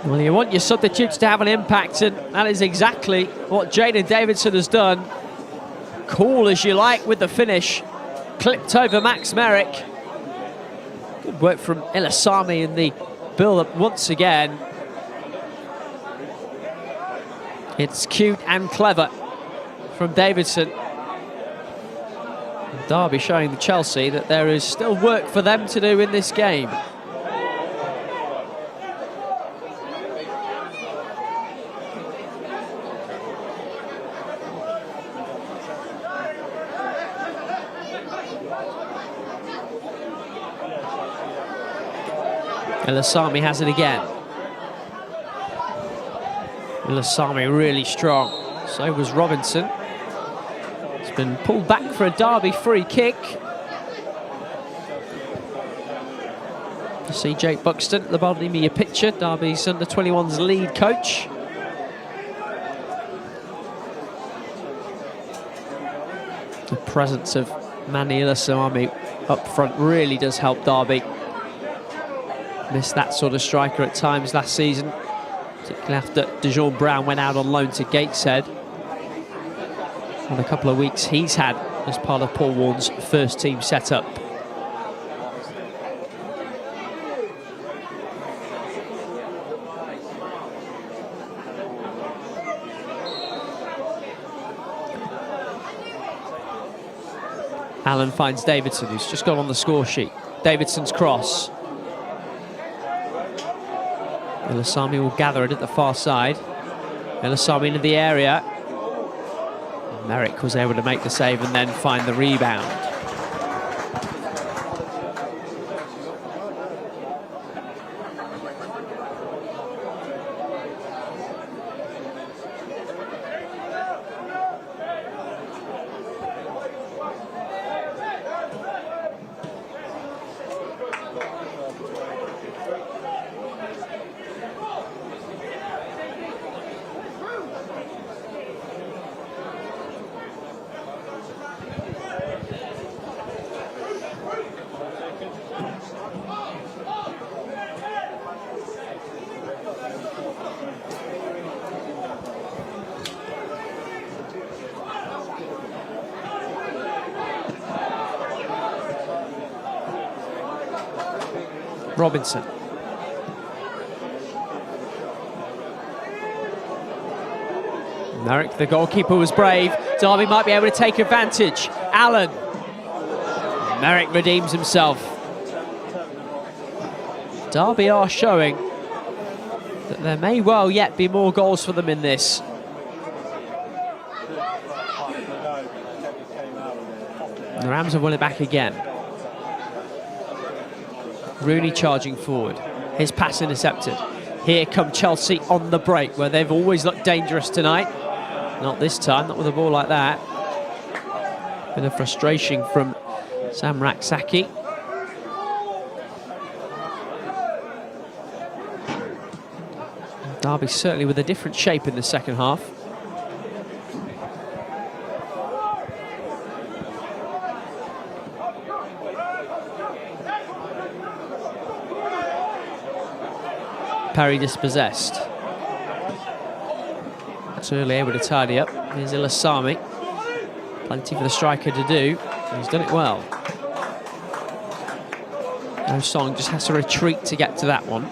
Well, you want your substitutes to have an impact, and that is exactly what Jaden Davidson has done. Cool as you like with the finish. Clipped over Max Merrick. Good work from Ilasami in the build-up once again. It's cute and clever from Davidson. Derby showing the Chelsea that there is still work for them to do in this game. Ilasami has it again. Ilasami really strong. So was Robinson. It's been pulled back for a Derby free kick. You see Jake Buxton at the bottom of your picture, Derby's under-21s lead coach. The presence of Mani Ilasami up front really does help Derby. Missed that sort of striker at times last season, particularly after Dijon Brown went out on loan to Gateshead. And a couple of weeks he's had as part of Paul Warne's first team setup. Allen finds Davidson, who's just got on the score sheet. Davidson's cross. Ilasami will gather it at the far side. Ilasami into the area. Merrick was able to make the save and then find the rebound. Robinson. Merrick, the goalkeeper, was brave. Derby might be able to take advantage. Allen. Merrick redeems himself. Derby are showing that there may well yet be more goals for them in this. The Rams have won it back again. Rooney charging forward. His pass intercepted. Here come Chelsea on the break, where they've always looked dangerous tonight. Not this time, not with a ball like that. Bit of frustration from Sam Raksaki. Derby certainly with a different shape in the second half. Perry dispossessed. Turley able to tidy up. Here's Ilasami. Plenty for the striker to do. He's done it well. No Song just has to retreat to get to that one.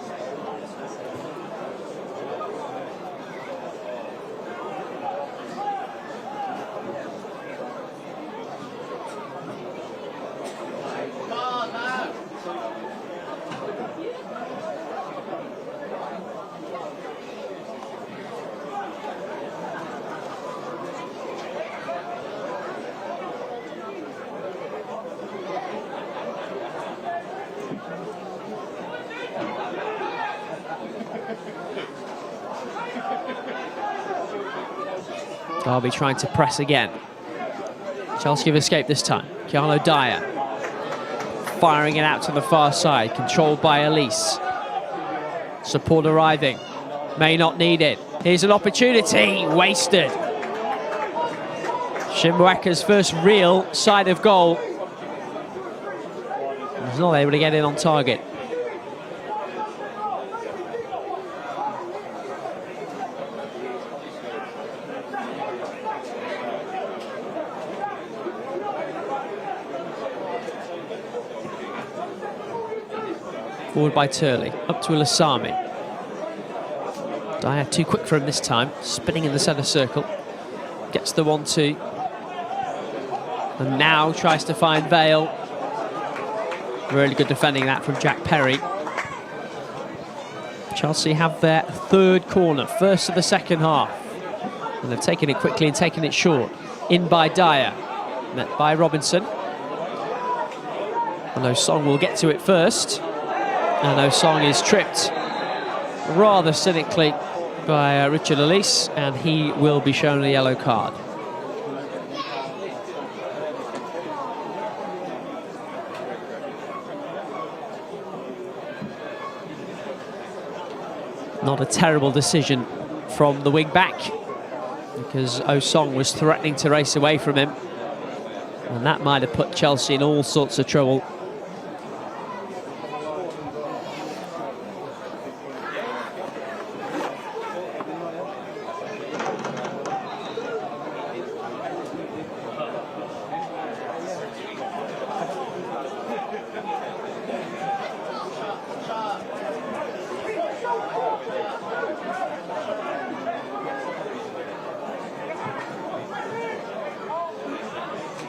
Derby trying to press again. Chelsea have escaped this time. Keanu Dyer firing it out to the far side, controlled by Elise. Support arriving. May not need it. Here's an opportunity, wasted. Shimbueka's first real side of goal. He's not able to get in on target. Forward by Turley, up to Ilasami. Dyer too quick for him this time, spinning in the centre circle. Gets the 1-2. And now tries to find Vale. Really good defending that from Jack Perry. Chelsea have their third corner, first of the second half. And they've taken it quickly and taken it short. In by Dyer, met by Robinson. And Osong will get to it first. And Osong is tripped rather cynically by Richard Elise, and he will be shown a yellow card. Not a terrible decision from the wing back, because Osong was threatening to race away from him, and that might have put Chelsea in all sorts of trouble.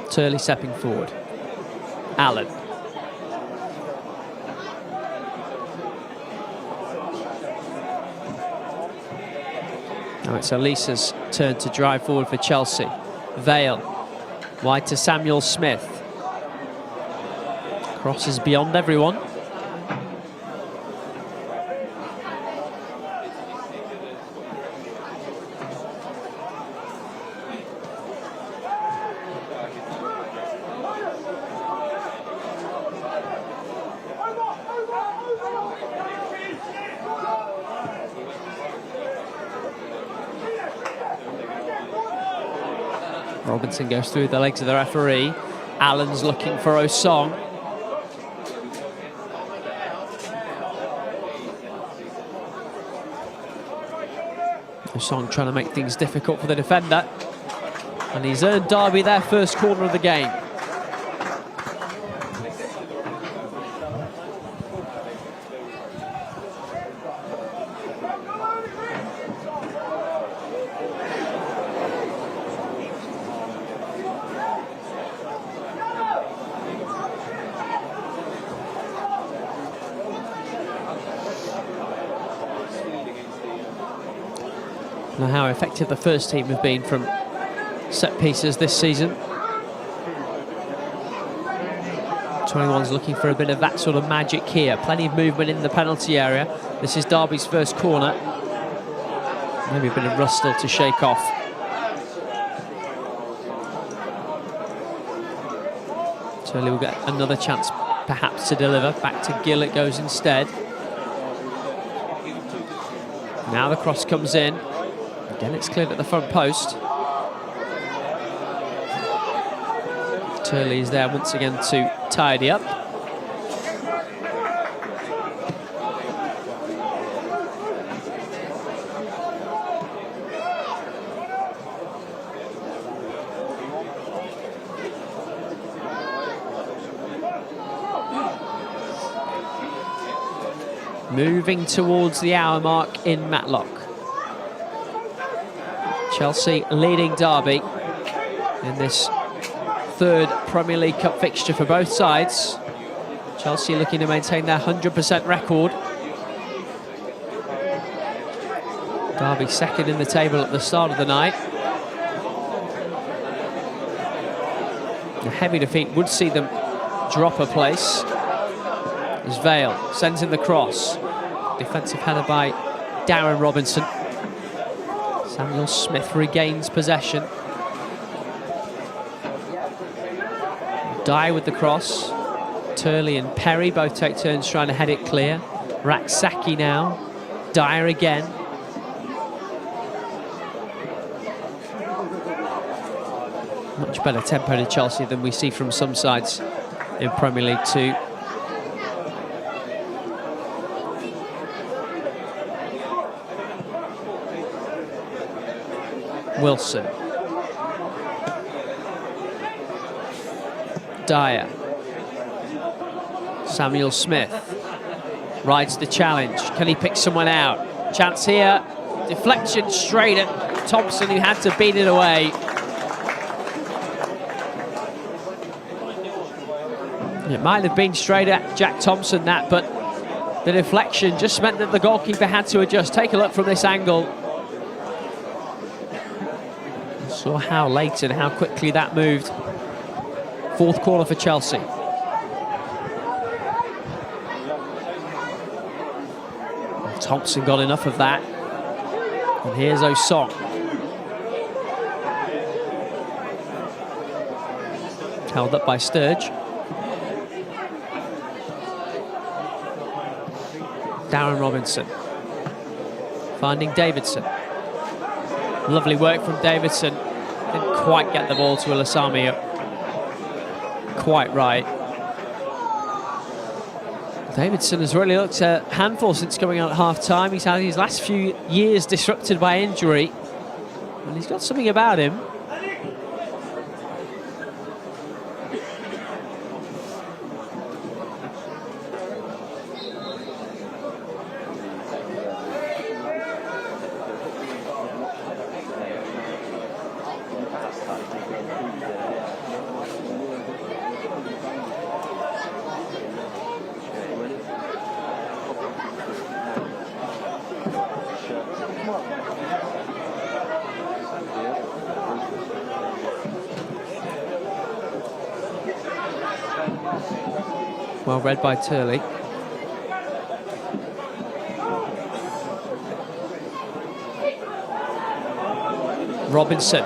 Turley stepping forward. Allen. Now it's Elisa's turn to drive forward for Chelsea. Vale. Wide to Samuel Smith. Crosses beyond everyone. Robinson goes through the legs of the referee. Allen's looking for Osong. Osong trying to make things difficult for the defender. And he's earned Derby their first corner of the game. Know how effective the first team have been from set pieces this season. 21's looking for a bit of that sort of magic here. Plenty of movement in the penalty area. This is Derby's first corner. Maybe a bit of rust still to shake off. Turley will get another chance perhaps to deliver. Back to Gill it goes instead. Now the cross comes in. Again, it's cleared at the front post. Turley is there once again to tidy up. Moving towards the hour mark in Matlock. Chelsea leading Derby in this third Premier League Cup fixture for both sides. Chelsea looking to maintain their 100% record. Derby second in the table at the start of the night. A heavy defeat would see them drop a place. As Vale sends in the cross. Defensive header by Darren Robinson. Samuel Smith regains possession. Dye with the cross. Turley and Perry both take turns trying to head it clear. Raksaki now. Dyer again. Much better tempo to Chelsea than we see from some sides in Premier League 2. Wilson. Dyer. Samuel Smith rides the challenge. Can he pick someone out? Chance here. Deflection straight at Thompson, who had to beat it away. It might have been straight at Jack Thompson, that, but the deflection just meant that the goalkeeper had to adjust. Take a look from this angle. Saw how late and how quickly that moved. Fourth corner for Chelsea. Thompson got enough of that. And here's Osong. Held up by Sturge. Darren Robinson. Finding Davidson. Lovely work from Davidson. Didn't quite get the ball to Ilasami quite right. Davidson has really looked a handful since coming out at half-time. He's had his last few years disrupted by injury, and he's got something about him. Well read by Turley. Robinson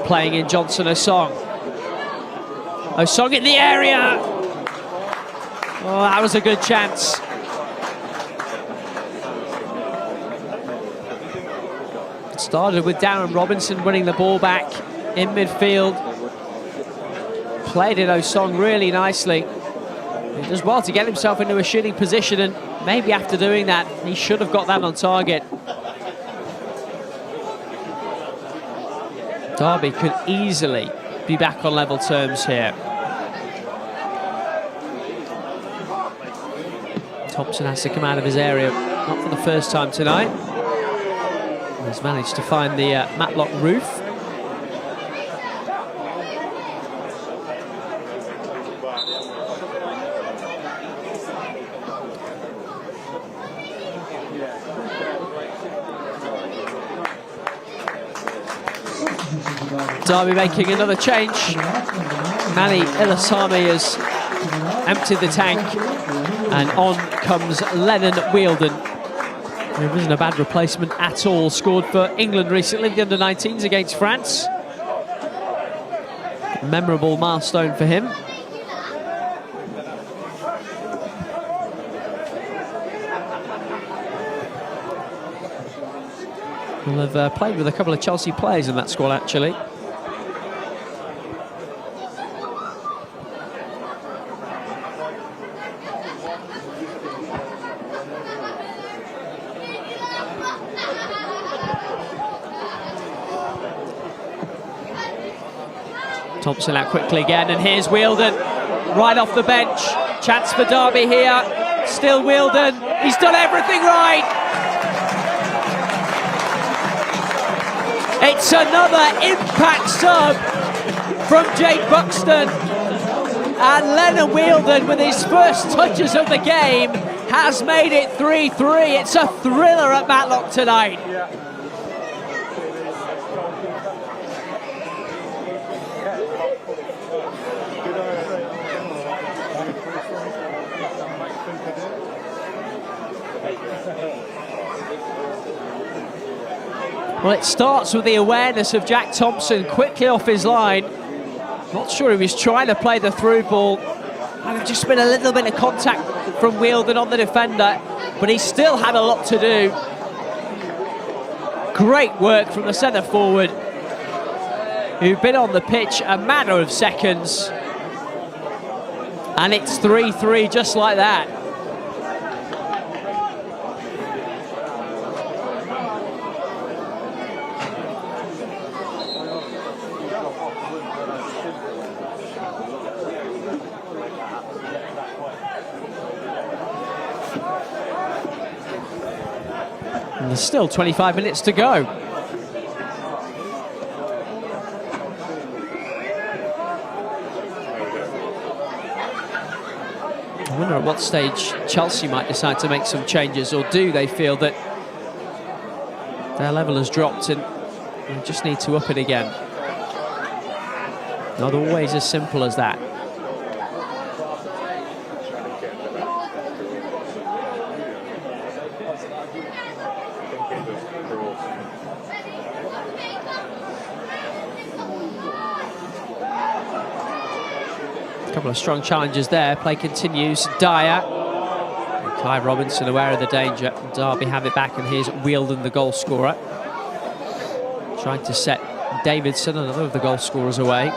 playing in Johnson Osong. Osong in the area. Oh, that was a good chance. It started with Darren Robinson winning the ball back in midfield. Played it Osong really nicely. He does well to get himself into a shooting position, and maybe after doing that, he should have got that on target. Derby could easily be back on level terms here. Thompson has to come out of his area, not for the first time tonight. He's managed to find the Matlock roof. Derby making another change. Mani Ilasami has emptied the tank, and on comes Lennon Wheeldon. It wasn't a bad replacement at all. Scored for England recently, the under-19s against France. Memorable milestone for him. We'll have played with a couple of Chelsea players in that squad, actually. Thompson out quickly again, and here's Wheeldon right off the bench. Chance for Derby here. Still Wheeldon. He's done everything right. It's another impact sub from Jake Buxton. And Lennon Wheeldon, with his first touches of the game, has made it 3-3. It's a thriller at Matlock tonight. Well, it starts with the awareness of Jack Thompson quickly off his line. Not sure he was trying to play the through ball. And there's just been a little bit of contact from Wheeldon on the defender, but he still had a lot to do. Great work from the centre forward, who've been on the pitch a matter of seconds. And it's 3-3 just like that. And there's still 25 minutes to go. I wonder at what stage Chelsea might decide to make some changes, or do they feel that their level has dropped and they just need to up it again? Not always as simple as that. Couple of strong challenges there. Play continues. Dyer. And Kai Robinson aware of the danger. Derby have it back, and here's Wheeldon, the goal scorer. Trying to set Davidson, another of the goal scorers, away.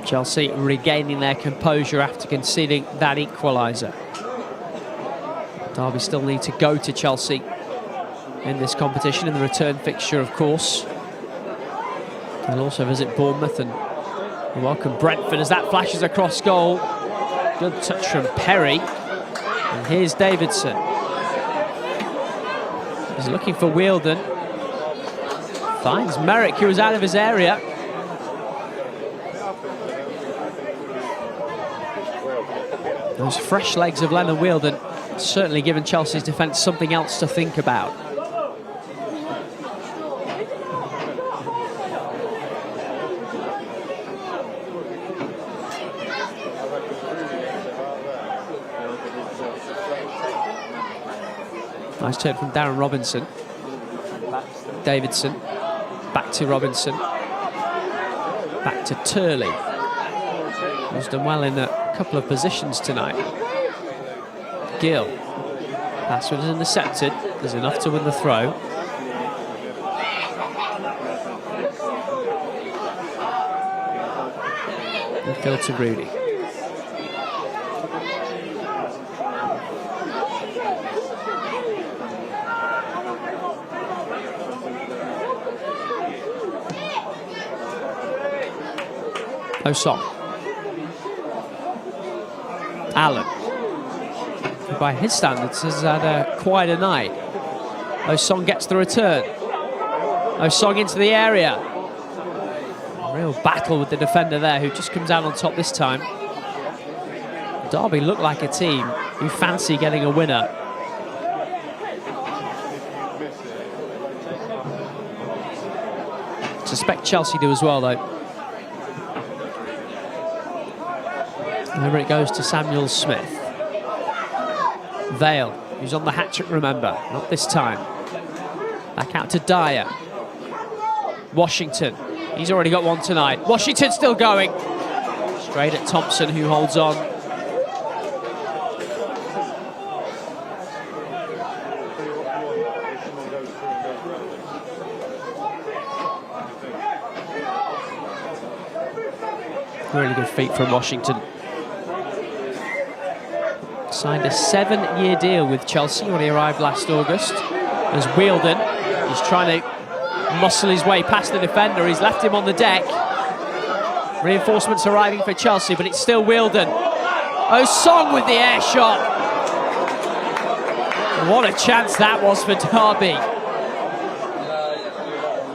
Chelsea regaining their composure after conceding that equaliser. Derby still need to go to Chelsea in this competition, in the return fixture, of course. They'll also visit Bournemouth and welcome Brentford as that flashes across goal. Good touch from Perry. And here's Davidson. He's looking for Wheeldon. Finds Merrick, who was out of his area. Those fresh legs of Lennon Wheeldon certainly given Chelsea's defence something else to think about. Nice turn from Darren Robinson. Davidson. Back to Robinson. Back to Turley. He's done well in a couple of positions tonight. Gill. Pass was intercepted. There's enough to win the throw. Midfield to Rudy. Osong. Allen, who by his standards has had quite a night. Osong gets the return. Osong into the area. A real battle with the defender there, who just comes out on top this time. Derby look like a team who fancy getting a winner. Suspect Chelsea do as well, though. Over it goes to Samuel Smith. Vale, who's on the hat-trick, remember, not this time. Back out to Dyer. Washington, he's already got one tonight. Washington still going. Straight at Thompson, who holds on. Really good feat from Washington. Signed a 7-year deal with Chelsea when he arrived last August. As Wheeldon, he's trying to muscle his way past the defender. He's left him on the deck. Reinforcements arriving for Chelsea, but it's still Wheeldon. Osong with the air shot. What a chance that was for Derby.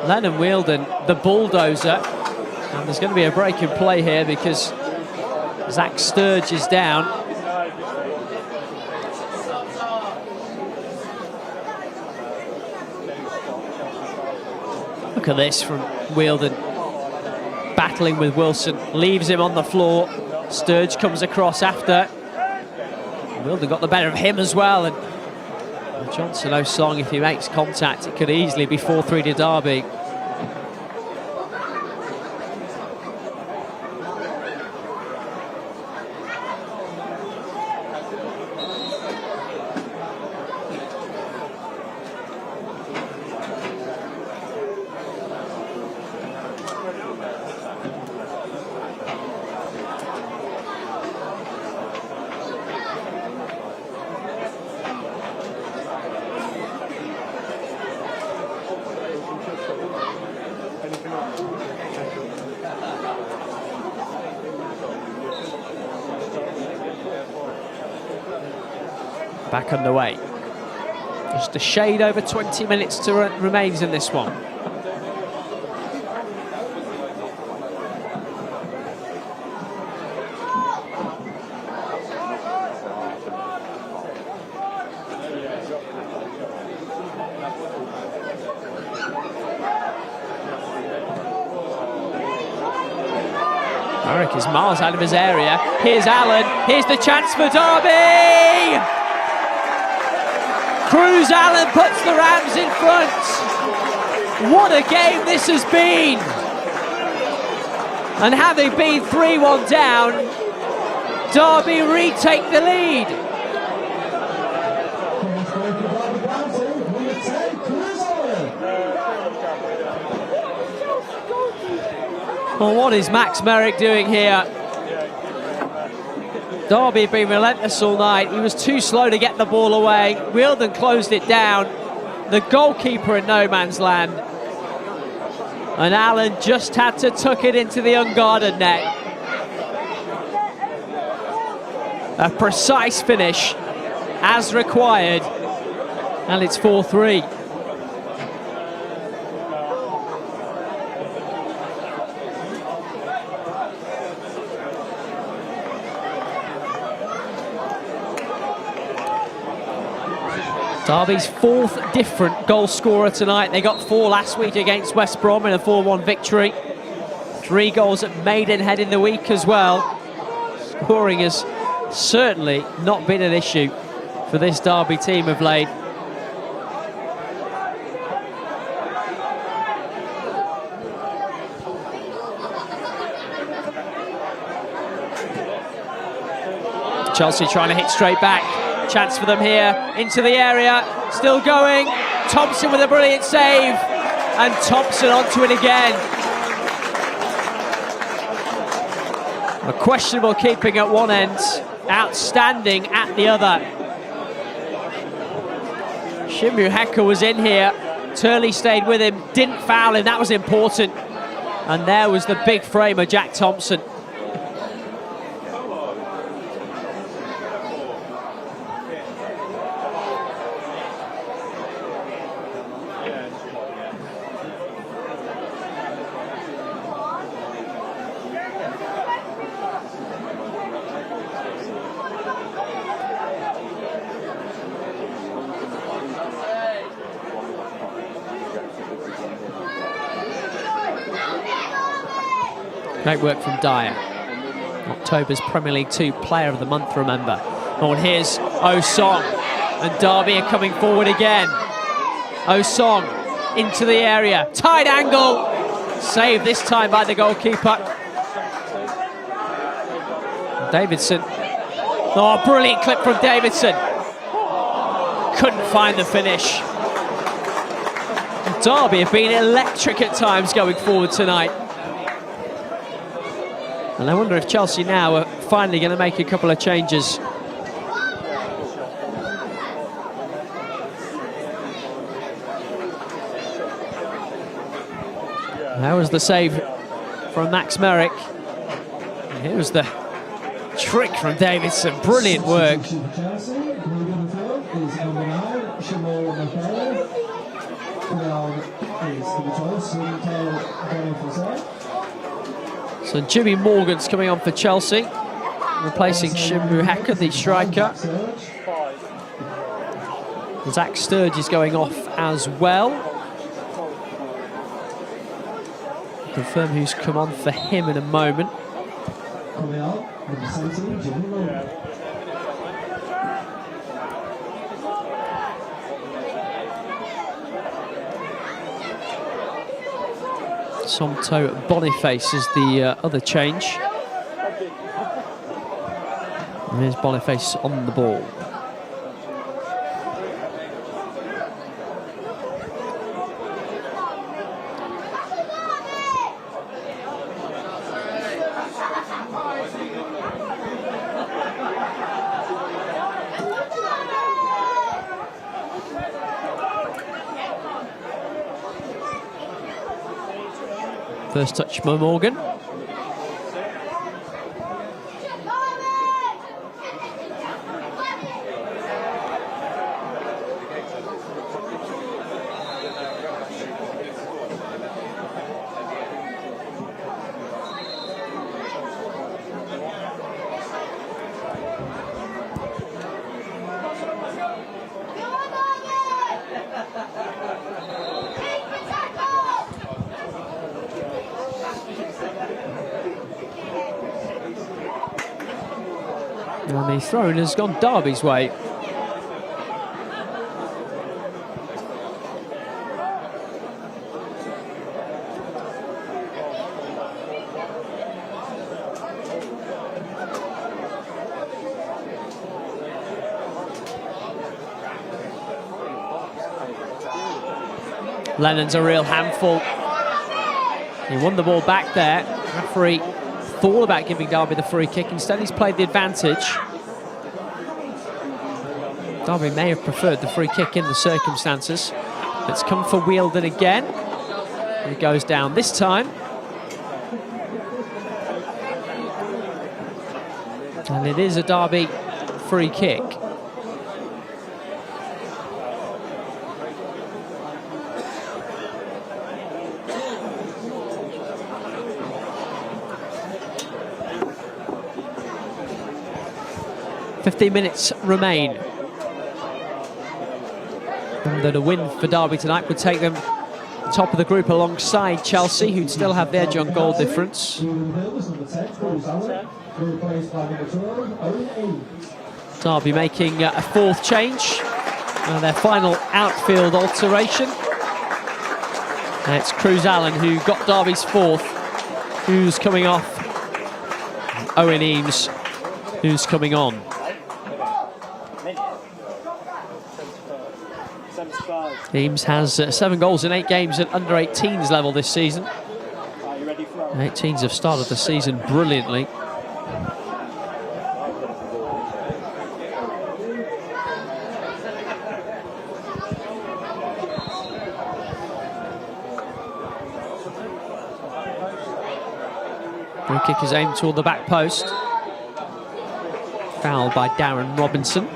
Lennon Wheeldon, the bulldozer. And there's going to be a break in play here because Zach Sturge is down. Look at this from Wheeldon. Battling with Wilson, leaves him on the floor. Sturge comes across after. Wheeldon got the better of him as well. And Johnson Osong, if he makes contact, it could easily be 4-3 to Derby. Back underway. Just a shade over 20 minutes to remains in this one. Merrick is miles out of his area. Here's Allen. Here's the chance for Derby! Cruz Allen puts the Rams in front. What a game this has been. And having been 3-1 down, Derby retake the lead. Well, what is Max Merrick doing here? Derby had been relentless all night. He was too slow to get the ball away. Wheeldon closed it down. The goalkeeper in no man's land. And Allen just had to tuck it into the unguarded net. A precise finish, as required. And it's 4-3. Derby's fourth different goal scorer tonight. They got 4 last week against West Brom in a 4-1 victory. 3 goals at Maidenhead in the week as well. Scoring has certainly not been an issue for this Derby team of late. Chelsea trying to hit straight back. Chance for them here, into the area, still going. Thompson with a brilliant save, and Thompson onto it again. A questionable keeping at one end, outstanding at the other. Shimu Heka was in here, Turley stayed with him, didn't foul him, that was important. And there was the big frame of Jack Thompson. Great work from Dyer. October's Premier League 2 Player of the Month, remember. Oh, and here's Osong. And Derby are coming forward again. Osong into the area. Tight angle. Saved this time by the goalkeeper. Davidson. Oh, brilliant clip from Davidson. Couldn't find the finish. Derby have been electric at times going forward tonight. And I wonder if Chelsea now are finally going to make a couple of changes. That was the save from Max Merrick. And here was the trick from Davidson. Brilliant work. So Jimmy Morgan's coming on for Chelsea, replacing Shimuhaka, the striker. Zach Sturge is going off as well. Confirm who's come on for him in a moment. Somto Boniface is the other change. And here's Boniface on the ball. First touch by Morgan. And the throw has gone Derby's way. Lennon's a real handful. He won the ball back there. Referee thought about giving Derby the free kick. Instead, he's played the advantage. Derby may have preferred the free kick in the circumstances. It's come for Wheeldon again. He goes down this time. And it is a Derby free kick. "15 minutes remain." And that a win for Derby tonight would take them top of the group alongside Chelsea, who'd still have the edge on goal difference. Derby making a fourth change, their final outfield alteration. And it's Cruz Allen who got Derby's fourth, who's coming off. Owen Eames, who's coming on. Eames has 7 goals in 8 games at under-18s level this season. 18s have started the season brilliantly. Free kick is aimed toward the back post. Foul by Darren Robinson.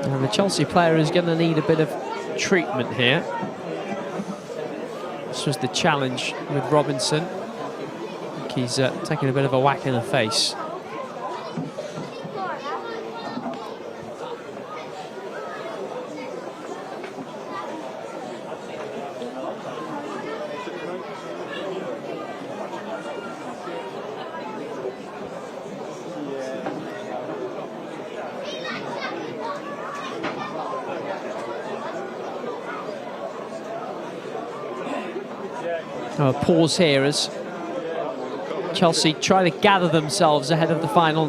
And the Chelsea player is going to need a bit of treatment here. This was the challenge with Robinson. I think he's taking a bit of a whack in the face. A pause here as Chelsea try to gather themselves ahead of the final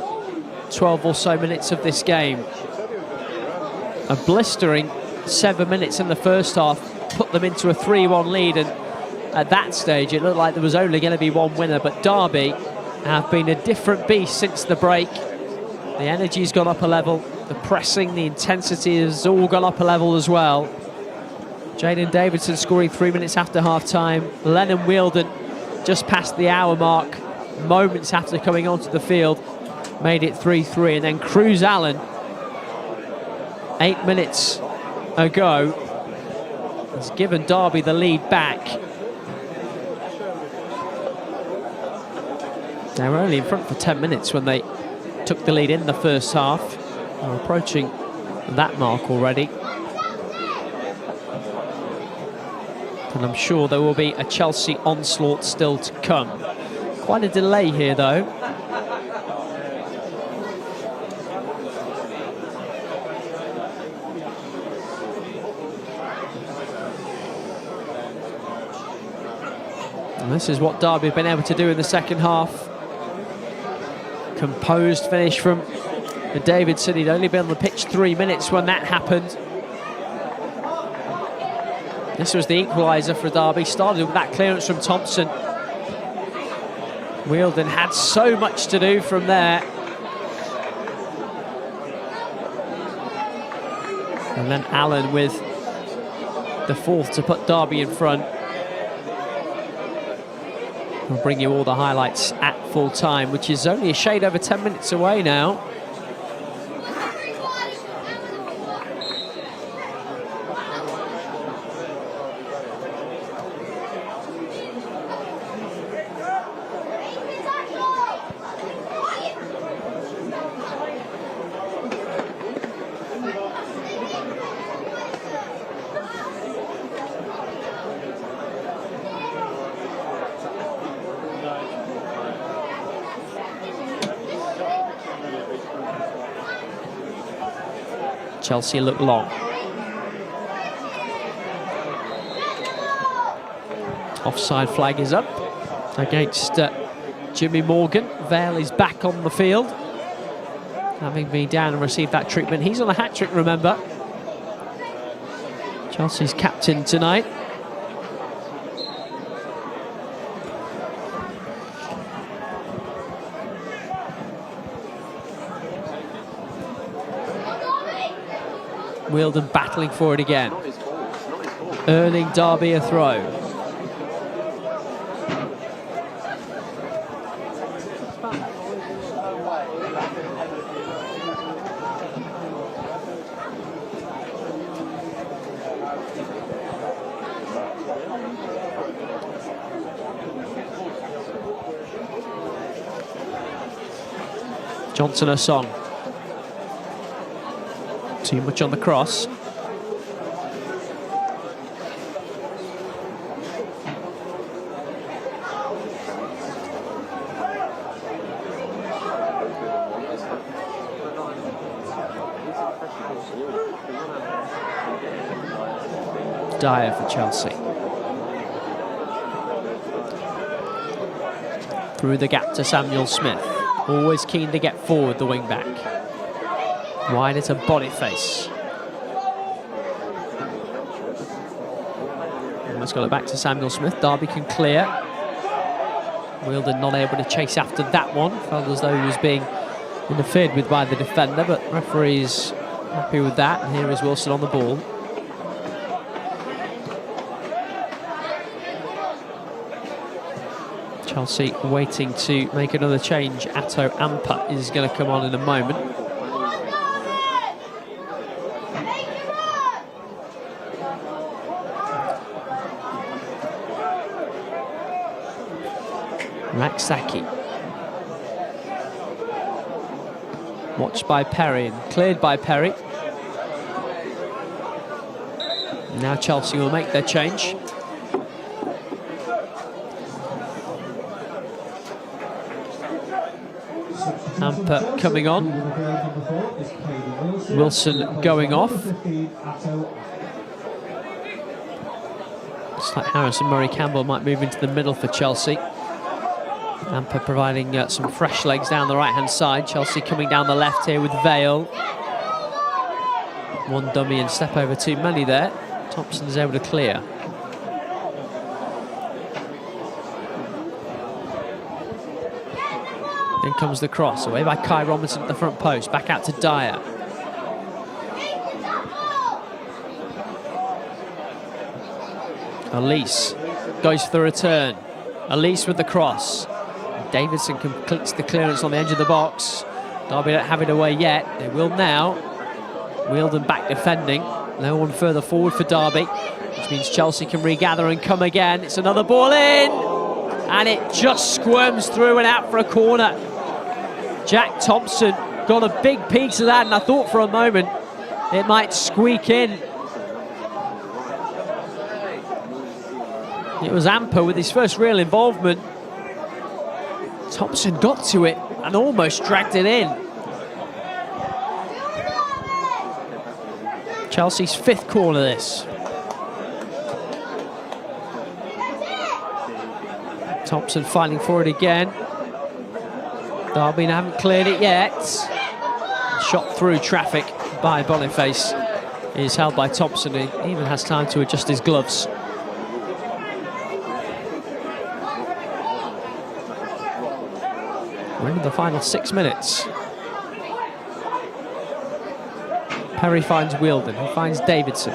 12 or so minutes of this game. A blistering 7 minutes in the first half put them into a 3-1 lead, and at that stage it looked like there was only going to be one winner, but Derby have been a different beast since the break. The energy's gone up a level, the pressing, the intensity has all gone up a level as well. Jaden Davidson scoring 3 minutes after half-time. Lennon Wielden just past the hour mark, moments after coming onto the field, made it 3-3. And then Cruz Allen, 8 minutes ago, has given Derby the lead back. They were only in front for 10 minutes when they took the lead in the first half. They're approaching that mark already. And I'm sure there will be a Chelsea onslaught still to come. Quite a delay here, though. And this is what Derby have been able to do in the second half. Composed finish from Davidson. He'd only been on the pitch 3 minutes when that happened. This was the equaliser for Derby. Started with that clearance from Thompson. Wielden had so much to do from there. And then Allen with the fourth to put Derby in front. We'll bring you all the highlights at full time, which is only a shade over 10 minutes away now. Chelsea look long. Offside flag is up against Jimmy Morgan. Vale is back on the field, having been down and received that treatment. He's on a hat-trick, remember. Chelsea's captain tonight. Wielden battling for it again, earning Derby a throw. Johnson a song. Too much on the cross. Dyer for Chelsea. Through the gap to Samuel Smith. Always keen to get forward, the wing back. Wide into Boniface. Almost got it back to Samuel Smith. Derby can clear. Wielden not able to chase after that one. Felt as though he was being interfered with by the defender, but referee's happy with that. And here is Wilson on the ball. Chelsea waiting to make another change. Atto Ampa is going to come on in a moment. Raksaki. Watched by Perry and cleared by Perry. Now Chelsea will make their change. Amper coming on. Wilson going off. Looks like Harrison Murray-Campbell might move into the middle for Chelsea. Amper providing some fresh legs down the right-hand side. Chelsea coming down the left here with Vale. One dummy and step over too many there. Thompson is able to clear. Then comes the cross, away by Kai Robinson at the front post, back out to Dyer. Elise goes for the return. Elise with the cross. Davidson completes the clearance on the edge of the box. Derby don't have it away yet. They will now. Wielden back defending. No one further forward for Derby, which means Chelsea can regather and come again. It's another ball in, and it just squirms through and out for a corner. Jack Thompson got a big piece of that, and I thought for a moment it might squeak in. It was Amper with his first real involvement. Thompson got to it and almost dragged it in. Chelsea's fifth corner this. Thompson fighting for it again. Derby haven't cleared it yet. Shot through traffic by Boniface. He is held by Thompson. He even has time to adjust his gloves. We're into the final 6 minutes. Perry finds Wielden, he finds Davidson.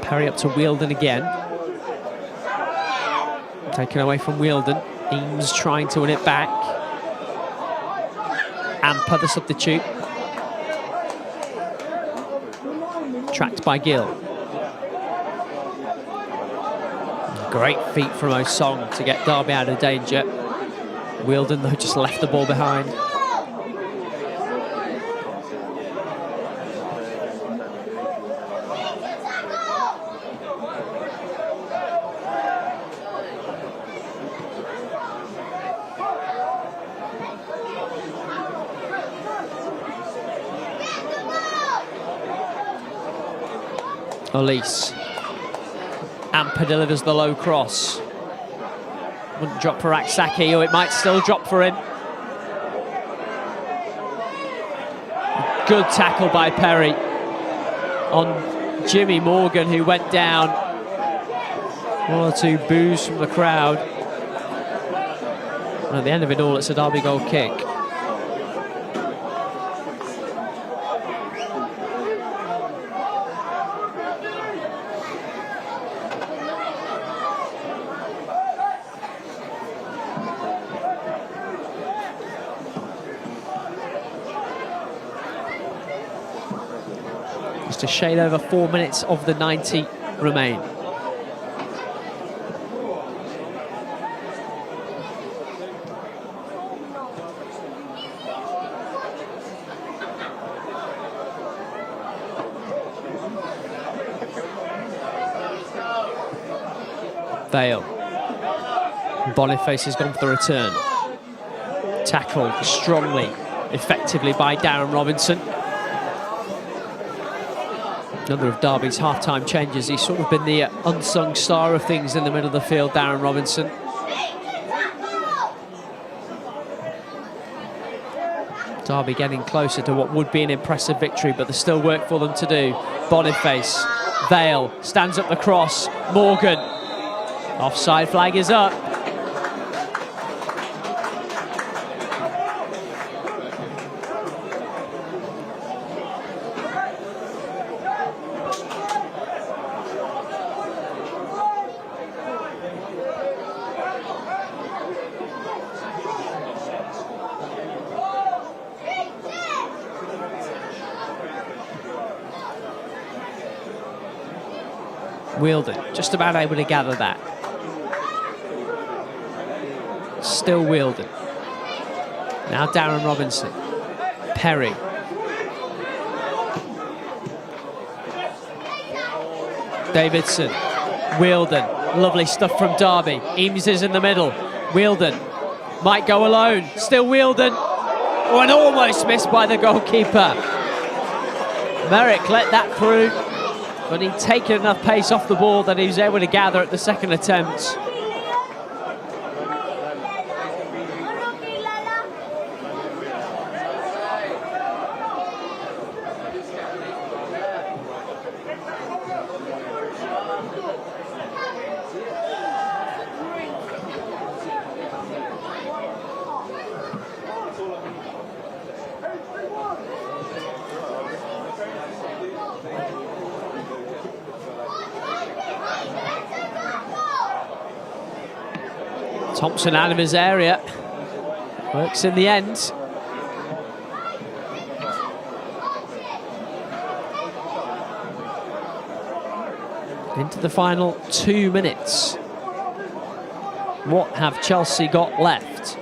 Perry up to Wielden again. Taken away from Wielden. Eames trying to win it back. Amper, the substitute. Tracked by Gill. Great feat from Osong to get Derby out of danger. Wielden, though, just left the ball behind. Elise. Amper delivers the low cross. Wouldn't drop for Raksaki, or it might still drop for him. Good tackle by Perry on Jimmy Morgan, who went down. One or two boos from the crowd. And at the end of it all, it's a Derby goal kick. Just a shade over 4 minutes of the 90 remain. Vale. Boniface has gone for the return. Tackled strongly, effectively by Darren Robinson. Another of Derby's half-time changes. He's sort of been the unsung star of things in the middle of the field, Darren Robinson. Derby getting closer to what would be an impressive victory, but there's still work for them to do. Boniface, Vale, stands up the cross. Morgan, offside flag is up. Wielden, just about able to gather that. Still Wielden. Now Darren Robinson. Perry. Davidson. Wielden. Lovely stuff from Derby. Eames is in the middle. Wielden might go alone. Still Wielden. Oh, and almost missed by the goalkeeper. Merrick let that through, but he'd taken enough pace off the ball that he was able to gather at the second attempt. Thompson out of his area. Works in the end. Into the final 2 minutes. What have Chelsea got left?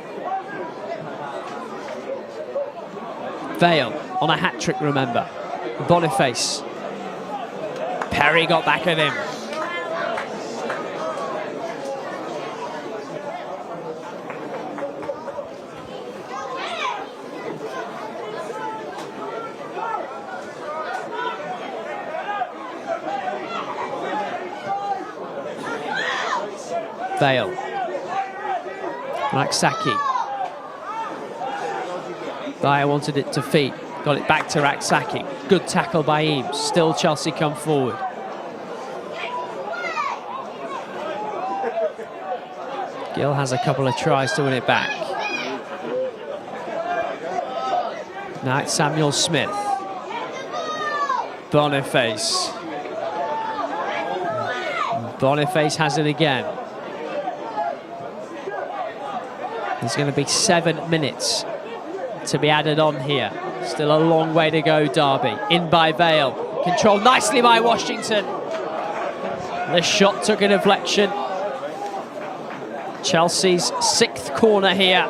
Vale on a hat-trick, remember. Boniface. Perry got back at him. Vale. Raksaki. Dyer wanted it to feet. Got it back to Raksaki. Good tackle by Eames. Still Chelsea come forward. Gill has a couple of tries to win it back. Now it's Samuel Smith. Boniface. Boniface has it again. There's going to be 7 minutes to be added on here. Still a long way to go, Derby. In by Vale. Controlled nicely by Washington. The shot took a deflection. Chelsea's 6th corner here.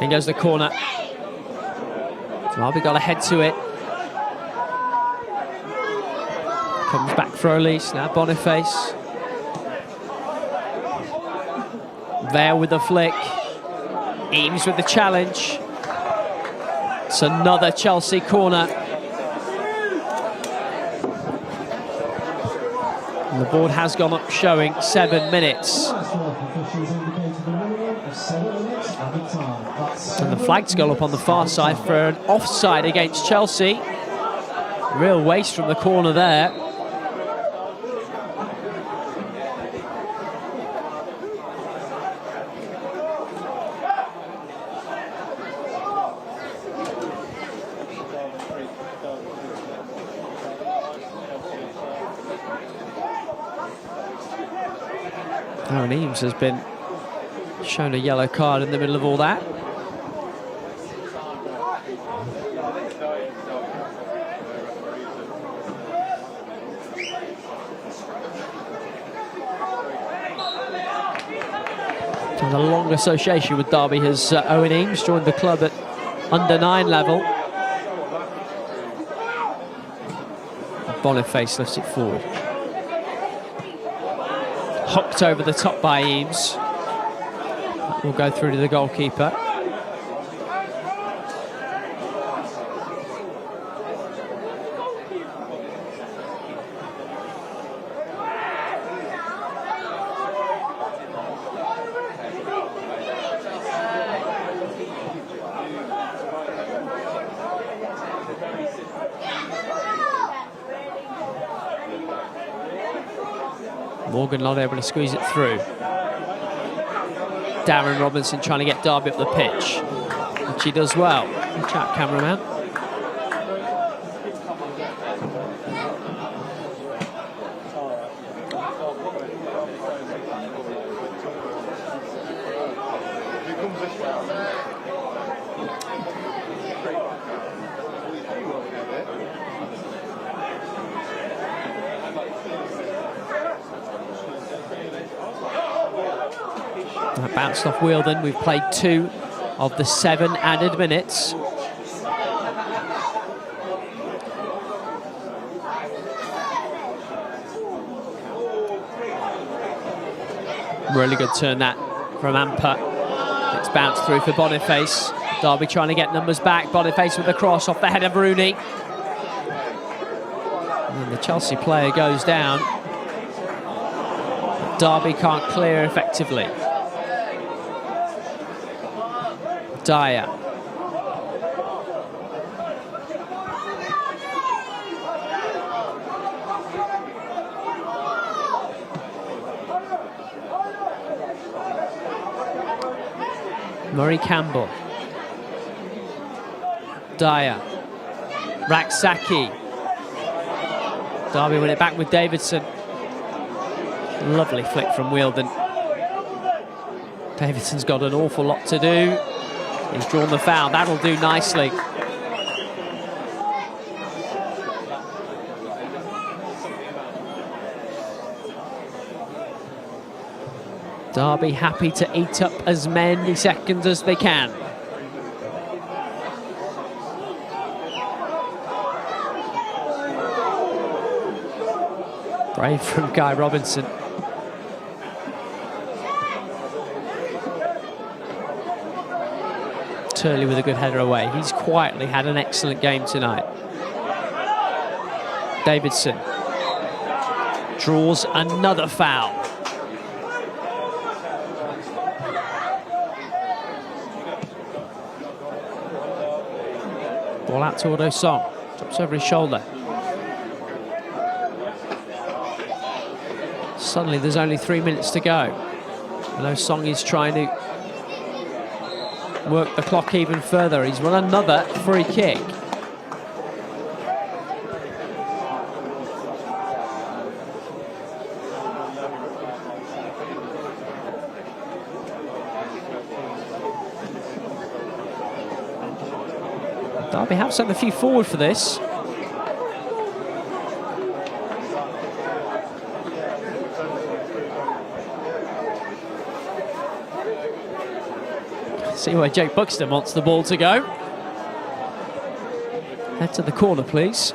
In goes the corner. Derby got to head to it. Comes back for release. Now Boniface. Vale with the flick. Eames with the challenge. It's another Chelsea corner. And the board has gone up showing 7 minutes. And the flag's gone up on the far side for an offside against Chelsea. Real waste from the corner there. Aaron Eames has been shown a yellow card in the middle of all that. And a long association with Derby has Owen Eames joined the club at under-9 level. Boniface lifts it forward. Hooked over the top by Eames. That will go through to the goalkeeper. Morgan not able to squeeze it through. Darren Robinson trying to get Derby up the pitch, which he does well. Watch out, cameraman. That bounced off Wielden. We've played 2 of the 7 added minutes. Really good turn that from Amper. It's bounced through for Boniface. Derby trying to get numbers back. Boniface with the cross off the head of Rooney. And the Chelsea player goes down. Derby can't clear effectively. Dyer. Murray Campbell. Dyer. Raksaki. Derby win it back with Davidson. Lovely flick from Wielden. Davidson's got an awful lot to do. He's drawn the foul. That'll do nicely. Derby happy to eat up as many seconds as they can. Brave from Guy Robinson. Turley with a good header away. He's quietly had an excellent game tonight. Davidson draws another foul. Ball out to Odo Song. Drops over his shoulder. Suddenly there's only 3 minutes to go. Odo Song is trying to work the clock even further. He's won another free kick. Derby have sent a few forward for this. See where Jake Buxton wants the ball to go. Head to the corner, please.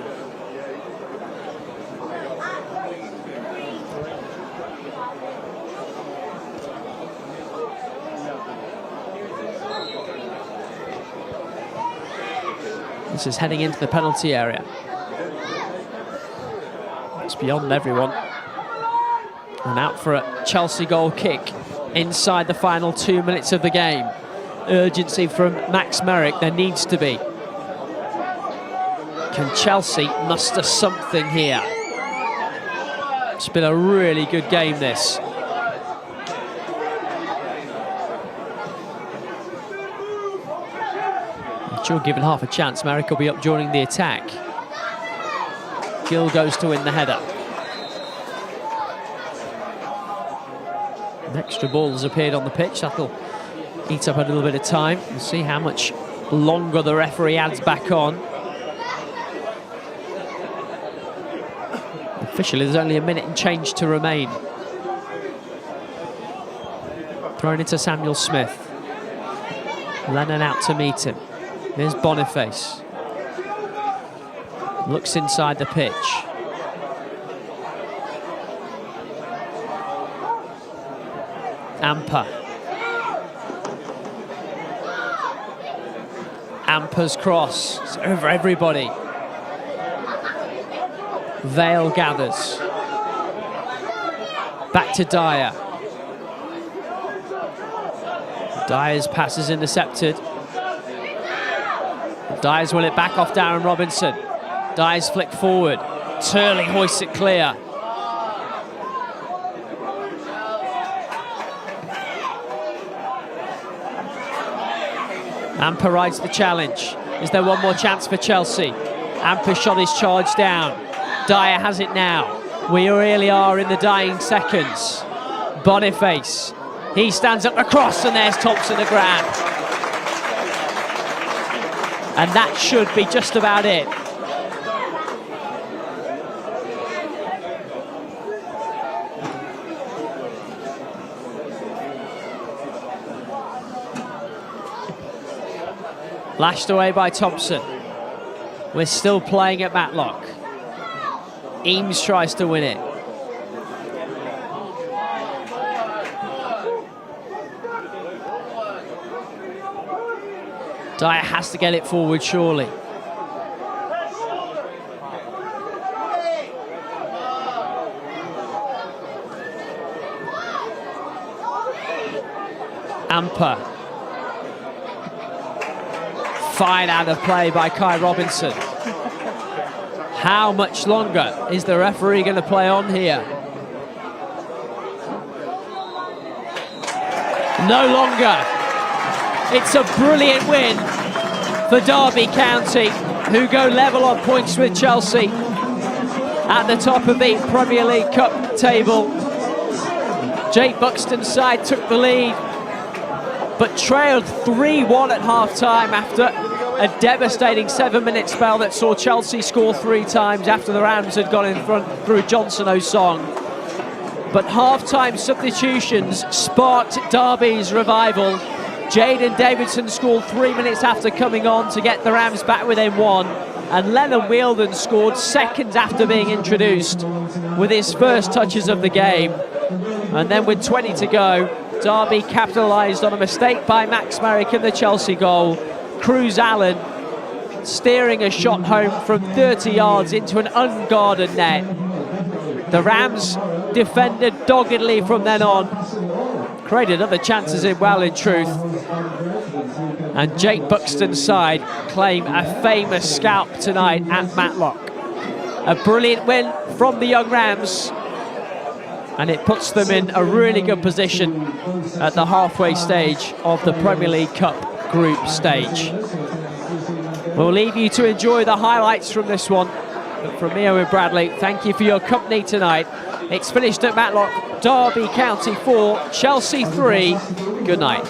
This is heading into the penalty area. It's beyond everyone. And out for a Chelsea goal kick inside the final 2 minutes of the game. Urgency from Max Merrick, there needs to be. Can Chelsea muster something here? It's been a really good game, this. Sure, given half a chance, Merrick will be up joining the attack. Gill goes to win the header. An extra ball has appeared on the pitch. That'll eat up a little bit of time. We'll see how much longer the referee adds back on. Officially, there's only a minute and change to remain. Thrown into Samuel Smith. Lennon out to meet him. There's Boniface. Looks inside the pitch. Amper. Amper's cross. It's over everybody. Vale gathers. Back to Dyer. Dyer's pass is intercepted. Dyer's will it back off Darren Robinson. Dyer's flick forward. Turley hoists it clear. Amper rides the challenge. Is there one more chance for Chelsea? Amper shot his charge down. Dyer has it now. We really are in the dying seconds. Boniface He stands up across, and there's Thompson to grab. And that should be just about it. Lashed away by Thompson. We're still playing at Matlock. Eames tries to win it. Dyer has to get it forward, surely. Amper. Fine out of play by Kai Robinson. How much longer is the referee going to play on here? No longer. It's a brilliant win for Derby County, who go level on points with Chelsea at the top of the Premier League Cup table. Jake Buxton's side took the lead, but trailed 3-1 at half-time after a devastating 7-minute spell that saw Chelsea score 3 times after the Rams had gone in front through Johnson Osong. But half-time substitutions sparked Derby's revival. Jaden Davidson scored 3 minutes after coming on to get the Rams back within 1. And Lennon Wheeldon scored seconds after being introduced with his first touches of the game. And then with 20 to go, Derby capitalised on a mistake by Max Merrick in the Chelsea goal. Cruz Allen steering a shot home from 30 yards into an unguarded net. The Rams defended doggedly from then on. Created other chances in truth. And Jake Buxton's side claim a famous scalp tonight at Matlock. A brilliant win from the young Rams, and it puts them in a really good position at the halfway stage of the Premier League Cup group stage. We'll leave you to enjoy the highlights from this one. But from me, Owen Bradley, thank you for your company tonight. It's finished at Matlock. Derby County 4, Chelsea 3. Good night.